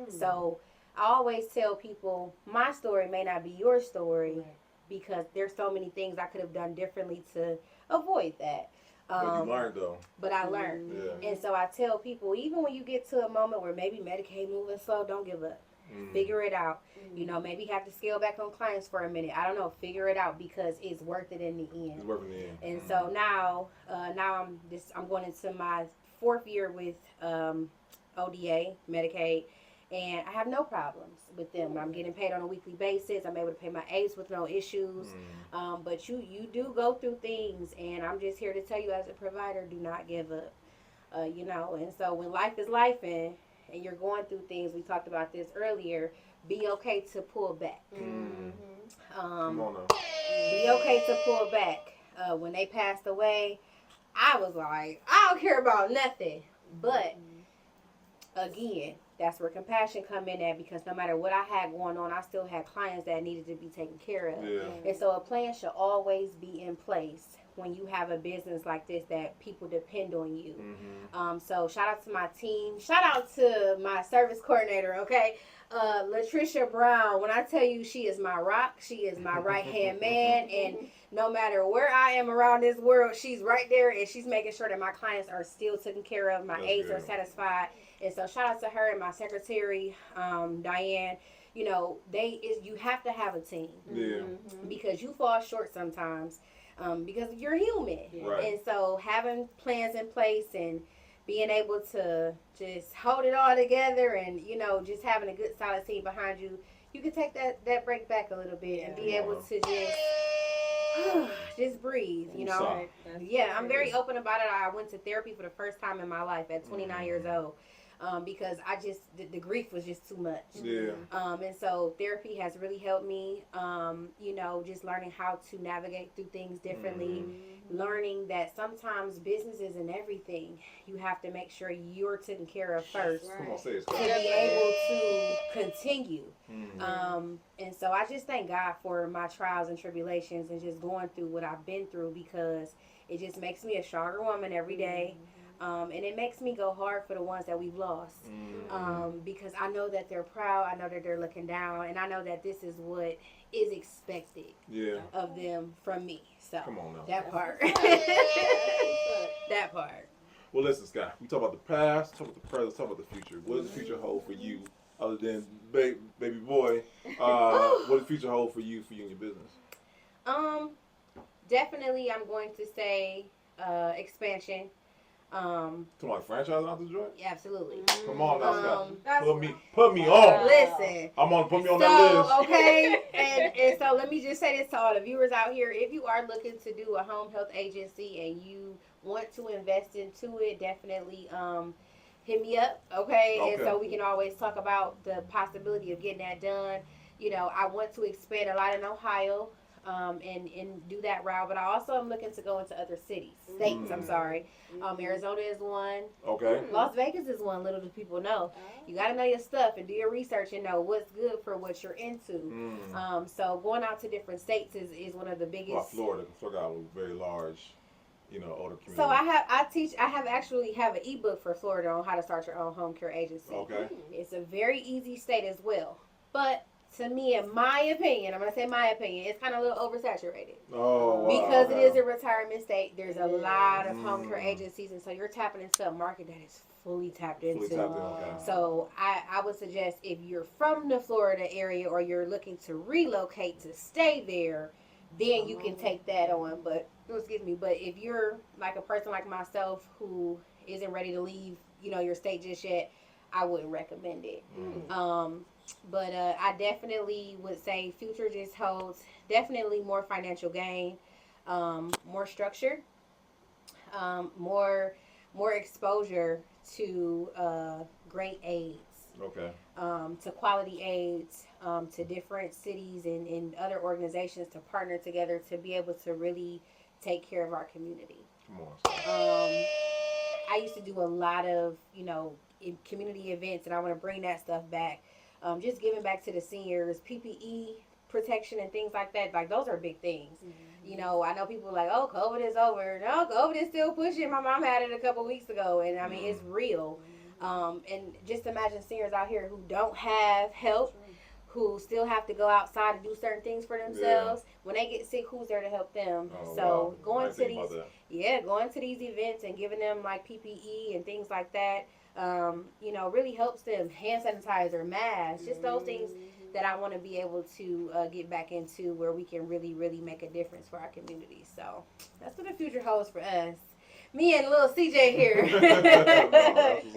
So I always tell people, my story may not be your story because there's so many things I could have done differently to avoid that. But you learned, though. But I learned. Yeah. And so I tell people, even when you get to a moment where maybe Medicaid moving slow, don't give up. Figure it out. Maybe have to scale back on clients for a minute. I don't know. Figure it out because it's worth it in the end. It's worth it in the end. And so now I'm going into my 4th year with ODA, Medicaid, and I have no problems with them. I'm getting paid on a weekly basis. I'm able to pay my aides with no issues. But you do go through things, and I'm just here to tell you as a provider, do not give up. And so when life is life and you're going through things, we talked about this earlier, be okay to pull back. Come on now. Be okay to pull back. When they passed away, I was like, I don't care about nothing. But again, that's where compassion come in at, because no matter what I had going on, I still had clients that needed to be taken care of. Yeah. And so a plan should always be in place when you have a business like this that people depend on you. So shout out to my team. Shout out to my service coordinator, okay? Latricia Brown. When I tell you she is my rock, she is my right-hand man. And no matter where I am around this world, she's right there, and she's making sure that my clients are still taken care of. My aides are satisfied. And so shout out to her and my secretary, Diane. You have to have a team. Yeah. Because you fall short sometimes. Because you're human. Right. And so having plans in place and being able to just hold it all together and, just having a good solid team behind you, you can take that break back a little bit and be able to just breathe, I'm very open about it. I went to therapy for the first time in my life at 29 years old. Because the grief was just too much. Yeah. And so therapy has really helped me, just learning how to navigate through things differently, learning that sometimes business isn't everything. You have to make sure you're taken care of first Come on, say it. to be able to continue. And so I just thank God for my trials and tribulations and just going through what I've been through, because it just makes me a stronger woman every day. And it makes me go hard for the ones that we've lost, because I know that they're proud. I know that they're looking down, and I know that this is what is expected of them from me. So Come on now. that part, that part. Well, listen, Skye. We talk about the past, talk about the present, talk about the future. What does the future hold for you, other than baby boy? What does the future hold for you and your business? Definitely, I'm going to say expansion. Come on, franchise out the joint? Absolutely. Come on now, Skye. Put me on. Listen. Put me on that list. Okay, and so let me just say this to all the viewers out here. If you are looking to do a home health agency and you want to invest into it, definitely hit me up, okay? And so we can always talk about the possibility of getting that done. I want to expand a lot in Ohio. and do that route. But I also am looking to go into other states. I'm sorry. Arizona is one. Okay. Las Vegas is one. Little do people know. You got to know your stuff and do your research and know what's good for what you're into. So going out to different states is one of the biggest. Well, Florida got a very large, older community. So I have an ebook for Florida on how to start your own home care agency. Okay. It's a very easy state as well. But to me, in my opinion, I'm going to say my opinion, it's kind of a little oversaturated. Oh, wow. Because it is a retirement state, there's a lot of home care agencies, and so you're tapping into a market that is fully tapped into. Okay. So I would suggest if you're from the Florida area or you're looking to relocate to stay there, then you can take that on. But if you're like a person like myself who isn't ready to leave, your state just yet, I wouldn't recommend it. But I definitely would say future just holds definitely more financial gain, more structure, more exposure to great aides. Okay. To quality aides, to different cities and other organizations to partner together to be able to really take care of our community. Come on. I used to do a lot of, community events, and I want to bring that stuff back. Just giving back to the seniors, PPE protection and things like that. Like, those are big things. I know people are like, oh, COVID is over. No, COVID is still pushing. My mom had it a couple weeks ago, and I mean, it's real. And just imagine seniors out here who don't have help, who still have to go outside and do certain things for themselves. When they get sick, who's there to help them? Going to these events and giving them like PPE and things like that, really helps them. Hand sanitizer, masks, just those things that I want to be able to get back into where we can really, really make a difference for our community. So that's what the future holds for us. Me and little CJ here.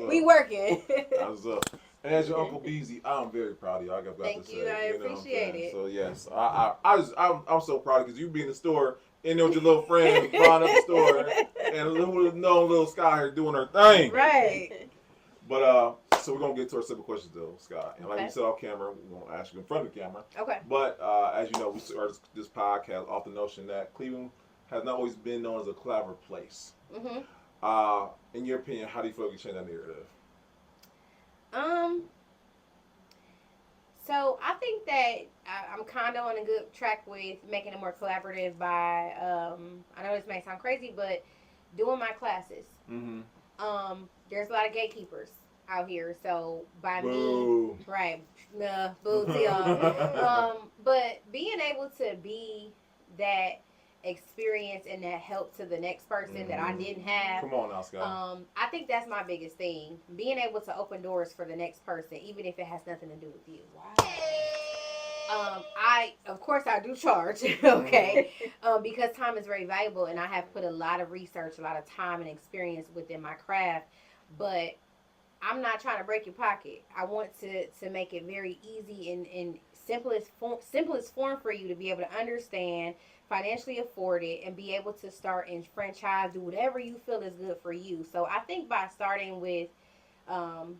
We working. That's up. And as your Uncle Beezy, I'm very proud of you. I got Thank to say. you. I appreciate it. So yes, I'm so proud because you be in the store in there with your little friend buying up the store, and little Skye here doing her thing. Right. But so we're gonna get to our simple questions though, Skye. And like Okay. we said off camera, we're gonna ask you in front of the camera. Okay. But as you know, we started this podcast off the notion that Cleveland has not always been known as a collaborative place. In your opinion, how do you feel you change that narrative? So I think that I'm kind of on a good track with making it more collaborative by, I know this may sound crazy, but doing my classes. There's a lot of gatekeepers out here, so by Boo. me, right, boo to y'all. But being able to be that experience and that help to the next person that I didn't have. Come on now, Skye. I think that's my biggest thing. Being able to open doors for the next person, even if it has nothing to do with you. Wow. Of course I do charge, okay? Because time is very valuable and I have put a lot of research, a lot of time and experience within my craft, but I'm not trying to break your pocket. I want to make it very easy and simplest form for you to be able to understand, financially afford it, and be able to start and franchise, do whatever you feel is good for you. So I think by starting with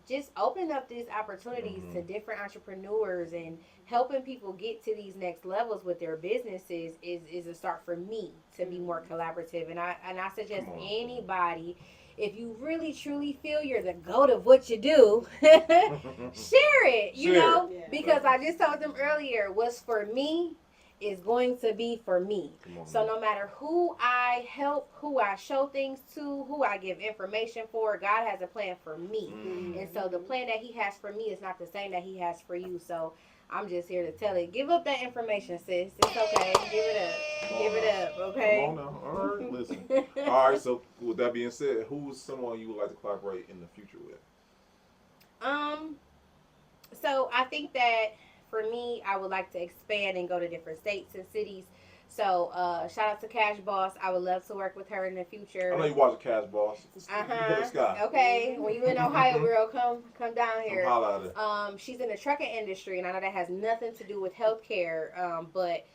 just opening up these opportunities to different entrepreneurs and helping people get to these next levels with their businesses is a start for me to be more collaborative. And I suggest anybody, if you really truly feel you're the GOAT of what you do, share it, know, because I just told them earlier, what's for me is going to be for me. So no matter who I help, who I show things to, who I give information for, God has a plan for me. And so the plan that he has for me is not the same that he has for you. So I'm just here to tell it. Give up that information, sis. It's okay. Give it up. Give it up, okay? Come on now. All right, listen. All right, so with that being said, who is someone you would like to collaborate in the future with? So I think that for me, I would like to expand and go to different states and cities. So shout out to Cash Boss. I would love to work with her in the future. I know you watch Cash Boss. Skye. Okay. When you in Ohio, girl, come down here. Come holla at her. She's in the trucking industry, and I know that has nothing to do with healthcare. But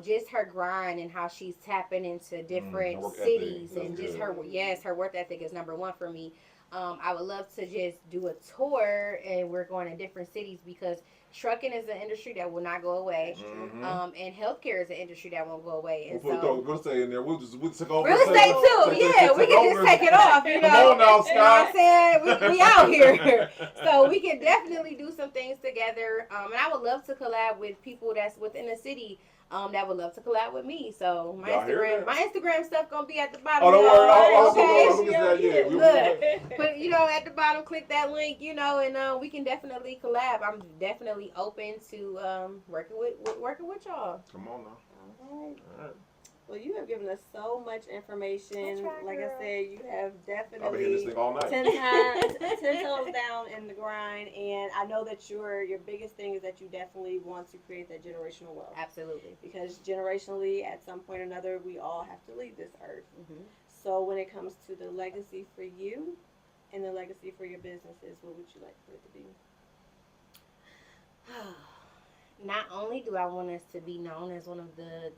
just her grind and how she's tapping into different cities, and just her work ethic is number one for me. I would love to just do a tour, and we're going to different cities because trucking is an industry that will not go away. And healthcare is an industry that won't go away. And We'll put real estate in there. We'll take over. Real estate too, yeah. We can just take it off, you know. Come on now, You know what I'm Scott. saying? We out here. So we can definitely do some things together. And I would love to collab with people that's within the city. That would love to collab with me. So my Instagram stuff gonna be at the bottom. Oh, don't Okay. worry. Look, but at the bottom, click that link, and we can definitely collab. I'm definitely open to working with y'all. Come on now. All right. All right. Well, you have given us so much information. That's right, Like girl. I said, you have I've been hitting this definitely thing all night. 10 toes down in the grind, and I know that your biggest thing is that you definitely want to create that generational wealth. Absolutely. Because generationally, at some point or another, we all have to leave this earth. Mm-hmm. So when it comes to the legacy for you and the legacy for your businesses, what would you like for it to be? Not only do I want us to be known as one of the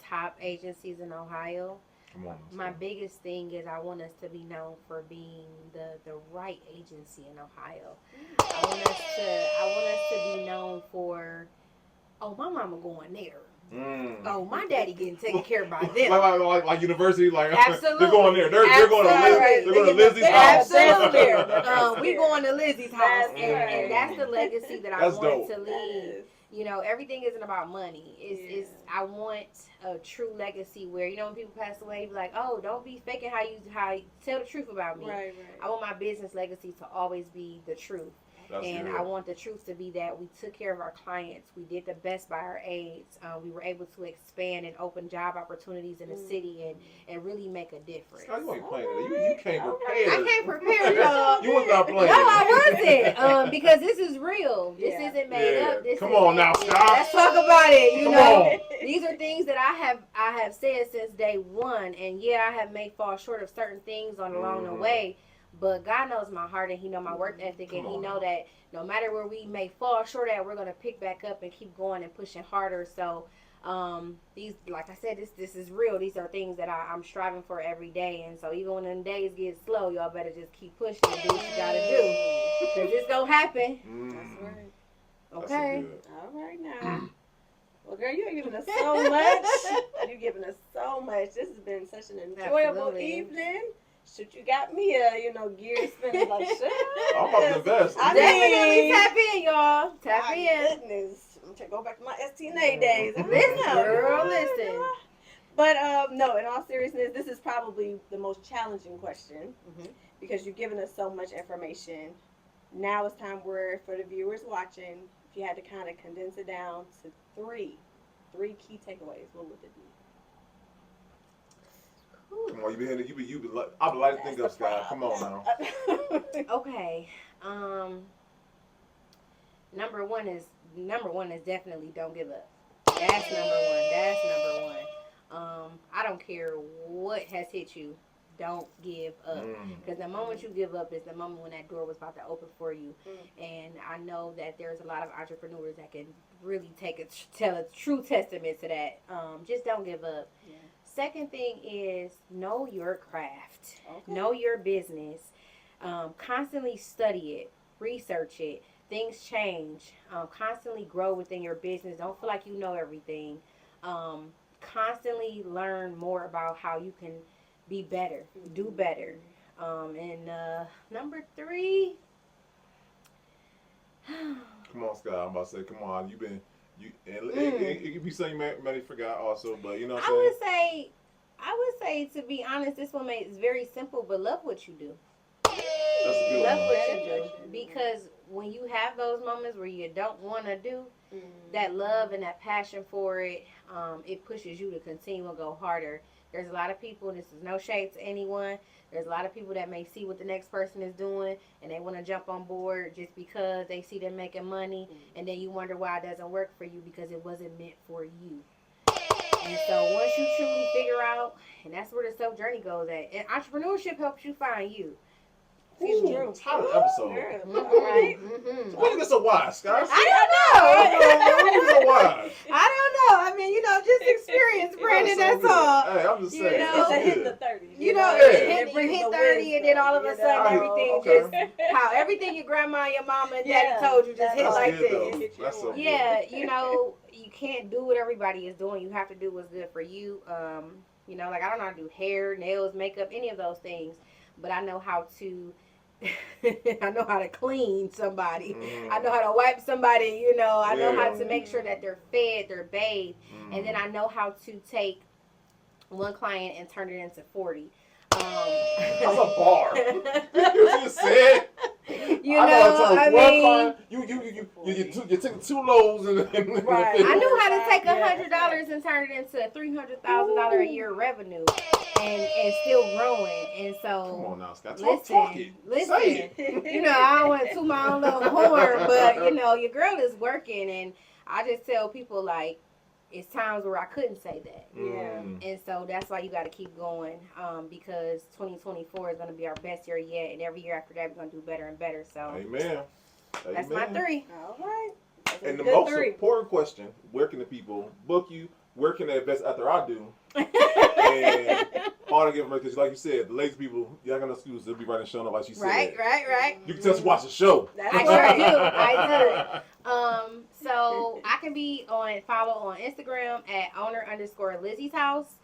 top agencies in Ohio, Come on. my biggest thing is I want us to be known for being the right agency in Ohio. I want us to be known for, oh, my mama going there. Oh, my daddy getting taken care of by them. like university, like Absolutely. they're going there. They're going to Lizzie's house. Absolutely. We going to Lizzie's house, That's and that's the legacy that I That's want dope. to leave. Everything isn't about money. It's I want a true legacy where when people pass away, be like, oh, don't be faking how you tell the truth about me. Right. I want my business legacy to always be the truth. That's And good. I want the truth to be that we took care of our clients. We did the best by our aides. We were able to expand and open job opportunities in the city and really make a difference. Scott, you ain't playing that. You came prepared. I can't prepare y'all. You was not playing. No, I wasn't. Because this is real. This isn't made up. This Come on now, Scott. Let's talk about it. Come on. These are things that I have said since day one, and I have may fall short of certain things along the way. But God knows my heart, and He know my work ethic, and He know that no matter where we may fall short at, we're gonna pick back up and keep going and pushing harder. So, these, like I said, this is real. These are things that I'm striving for every day, and so even when the days get slow, y'all better just keep pushing and do what you gotta do, because it's gonna happen. That's right. Okay. All right now. Well, girl, you have given us so much. You've given us so much. This has been such an enjoyable Absolutely. evening. Shoot, you got me gear spinning like shit. I'm about to invest. Definitely tap in, y'all. Tap My in. goodness. I'm gonna go back to my STNA days. Listen, girl, listen. But no, in all seriousness, this is probably the most challenging question because you've given us so much information. Now it's time for the viewers watching, if you had to kind of condense it down to three key takeaways, what would it be? Come on, I've been like to think of Scott. Come on now. Okay. Number one is definitely don't give up. That's number one. I don't care what has hit you. Don't give up. Because the moment you give up is the moment when that door was about to open for you. And I know that there's a lot of entrepreneurs that can really tell a true testament to that. Just don't give up. Yeah. Second thing is know your craft. Okay. Know your business. Constantly study it. Research it. Things change. Constantly grow within your business. Don't feel like you know everything. Constantly learn more about how you can be better. Do better. And number 3. Come on, Scott. I'm about to say, come on. It could be something you may forgot also, but you know what I'm saying? I would say, to be honest, this one is very simple, but love what you do. That's a good Love one. what you do. Because when you have those moments where you don't want to do, that love and that passion for it, it pushes you to continue and go harder. There's a lot of people, and this is no shade to anyone, there's a lot of people that may see what the next person is doing and they want to jump on board just because they see them making money, and then you wonder why it doesn't work for you because it wasn't meant for you. And so once you truly figure out, and that's where the self journey goes at, and entrepreneurship helps you find you. Excuse me. Ooh, title episode. Right. Mm-hmm. Why you get so wise, Skye? I Why you get so wise? don't know. I mean, just experience, Brandon. That's so That's all. good. Hey, I'm just You saying. know, That's It's a hit in good. the 30s. You hit 30, and then all of a sudden everything just how everything your grandma and your mama and daddy told you just hit That's like good, this. though. That's so good. Yeah, you can't do what everybody is doing. You have to do what's good for you. Like I don't know how to do hair, nails, makeup, any of those things, but I know how to. I know how to clean somebody. I know how to wipe somebody. I know how to make sure that they're fed, they're bathed, and then I know how to take one client and turn it into 40. That's a bar. You just said. I mean, you took 2 loaves and Right. I knew how to take $100 and turn it into $300,000 a year revenue, and still growing. And so, come on now, Scott. listen, Talk it. Say it. I don't want to toot my own little horn, but your girl is working, and I just tell people like. It's times where I couldn't say that. Yeah. And so that's why you got to keep going because 2024 is going to be our best year yet. And every year after that, we're going to do better and better. So Amen. That's my 3. All right. And the most important question, where can the people book you? Where can they invest after I do? And all the information, because like you said, the lazy people, y'all got no excuse. They'll be right in the show notes like she said. Right. You can just watch the show. I sure do. I do. So I can be follow on Instagram at owner_Lizzie's house.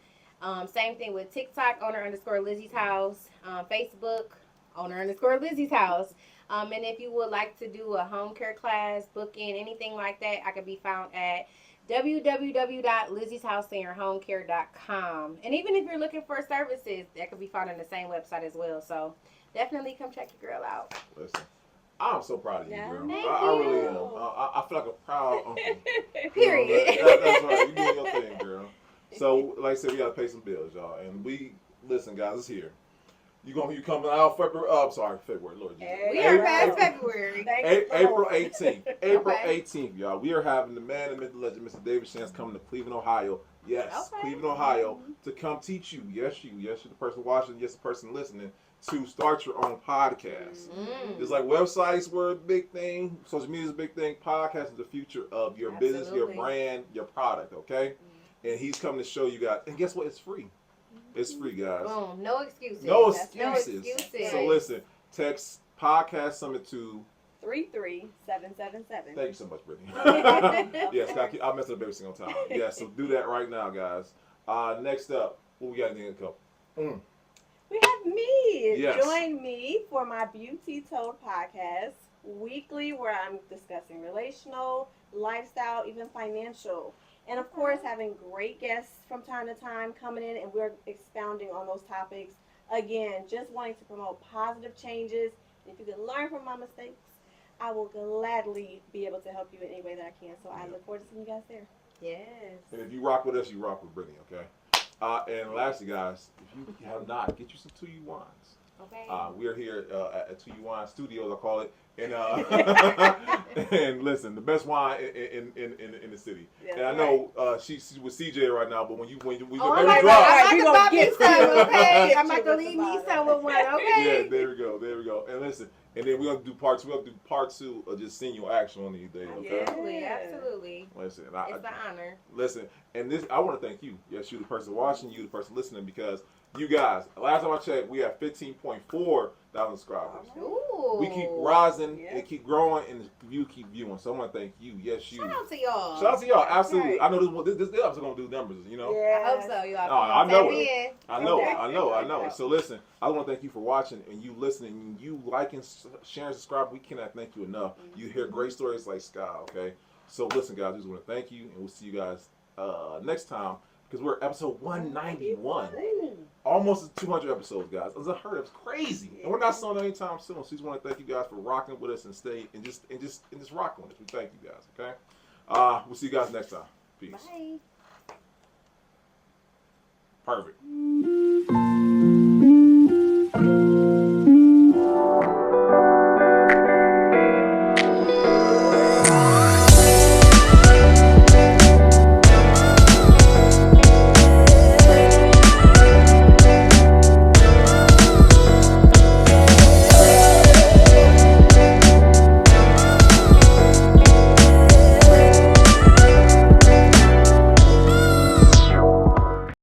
Same thing with TikTok, owner_Lizzie's house. Facebook, owner_Lizzie's house. And if you would like to do a home care class, booking, anything like that, I can be found at www.lizzieshouseandyourhomecare.com. And even if you're looking for services, that can be found on the same website as well. So definitely come check your girl out. Listen, I'm so proud of you, Yeah. girl. Thank I really you. am. I feel like a proud uncle. Period. That's right. You doing your thing, girl. So, like I said, we got to pay some bills, y'all. And listen, guys, it's here. You coming out February? February, Lord Jesus. We are past February. April 18th. April Okay. 18th, y'all. We are having the man, the myth, the legend, Mr. David Shanks coming to Cleveland, Ohio. Yes, Okay. Cleveland, Ohio, to come teach you. Yes, you, the person watching, yes, the person listening, to start your own podcast. It's like websites were a big thing, social media is a big thing. Podcast is the future of your business, your Absolutely. brand, your product, okay? And he's coming to show you guys. And guess what? It's free. It's free, guys. Boom. No excuses. No No excuses. excuses. So listen, text Podcast Summit to 33777. Thank you so much, Brittany. Yes, I mess up every single time. Yeah, so do that right now, guys. Next up, what we got in the cup? We have me. Yes. Join me for my Beauty Told podcast weekly, where I'm discussing relational, lifestyle, even financial. And of course, having great guests from time to time coming in, and we're expounding on those topics. Again, just wanting to promote positive changes. If you can learn from my mistakes, I will gladly be able to help you in any way that I can. So I look forward to seeing you guys there. Yes. And if you rock with us, you rock with Brittany, okay? And lastly, guys, if you have not, get you some 2U wines. Okay. We are here at 2U Wine Studios, I call it. And and listen, the best wine in the city. That's and I know she's with CJ right now, but when you I'm maybe about drop. to buy me some, okay? I'm about to leave me some with one, Yeah, okay? there we go. And listen, and then we're gonna do part 2. We're gonna do part 2 of just seeing your action on these days, okay? Absolutely. Listen, It's an honor. listen, and this I want to thank you. Yes, you the person watching, you the person listening, because you guys. Last time I checked, we have 15,400 subscribers. Ooh. We keep rising Yeah. and it keep growing, and you keep viewing. So I want to thank you. Yes, you. Shout out to y'all. Shout out to y'all. Absolutely. Right. I know this episode gonna do numbers. You know. Yeah. I hope so, y'all. Oh, I know Tap it. in. I know. Okay. So listen, I want to thank you for watching and you listening, and you liking, sharing, subscribing. We cannot thank you enough. You hear great stories like Skye. Okay. So listen, guys, we just want to thank you, and we'll see you guys next time, because we're episode 191. Almost 200 episodes, guys. It's unheard of. It's crazy, and we're not slowing down anytime soon. So we just want to thank you guys for rocking with us and stay and just rocking with us. We thank you guys. Okay. We'll see you guys next time. Peace. Bye. Perfect.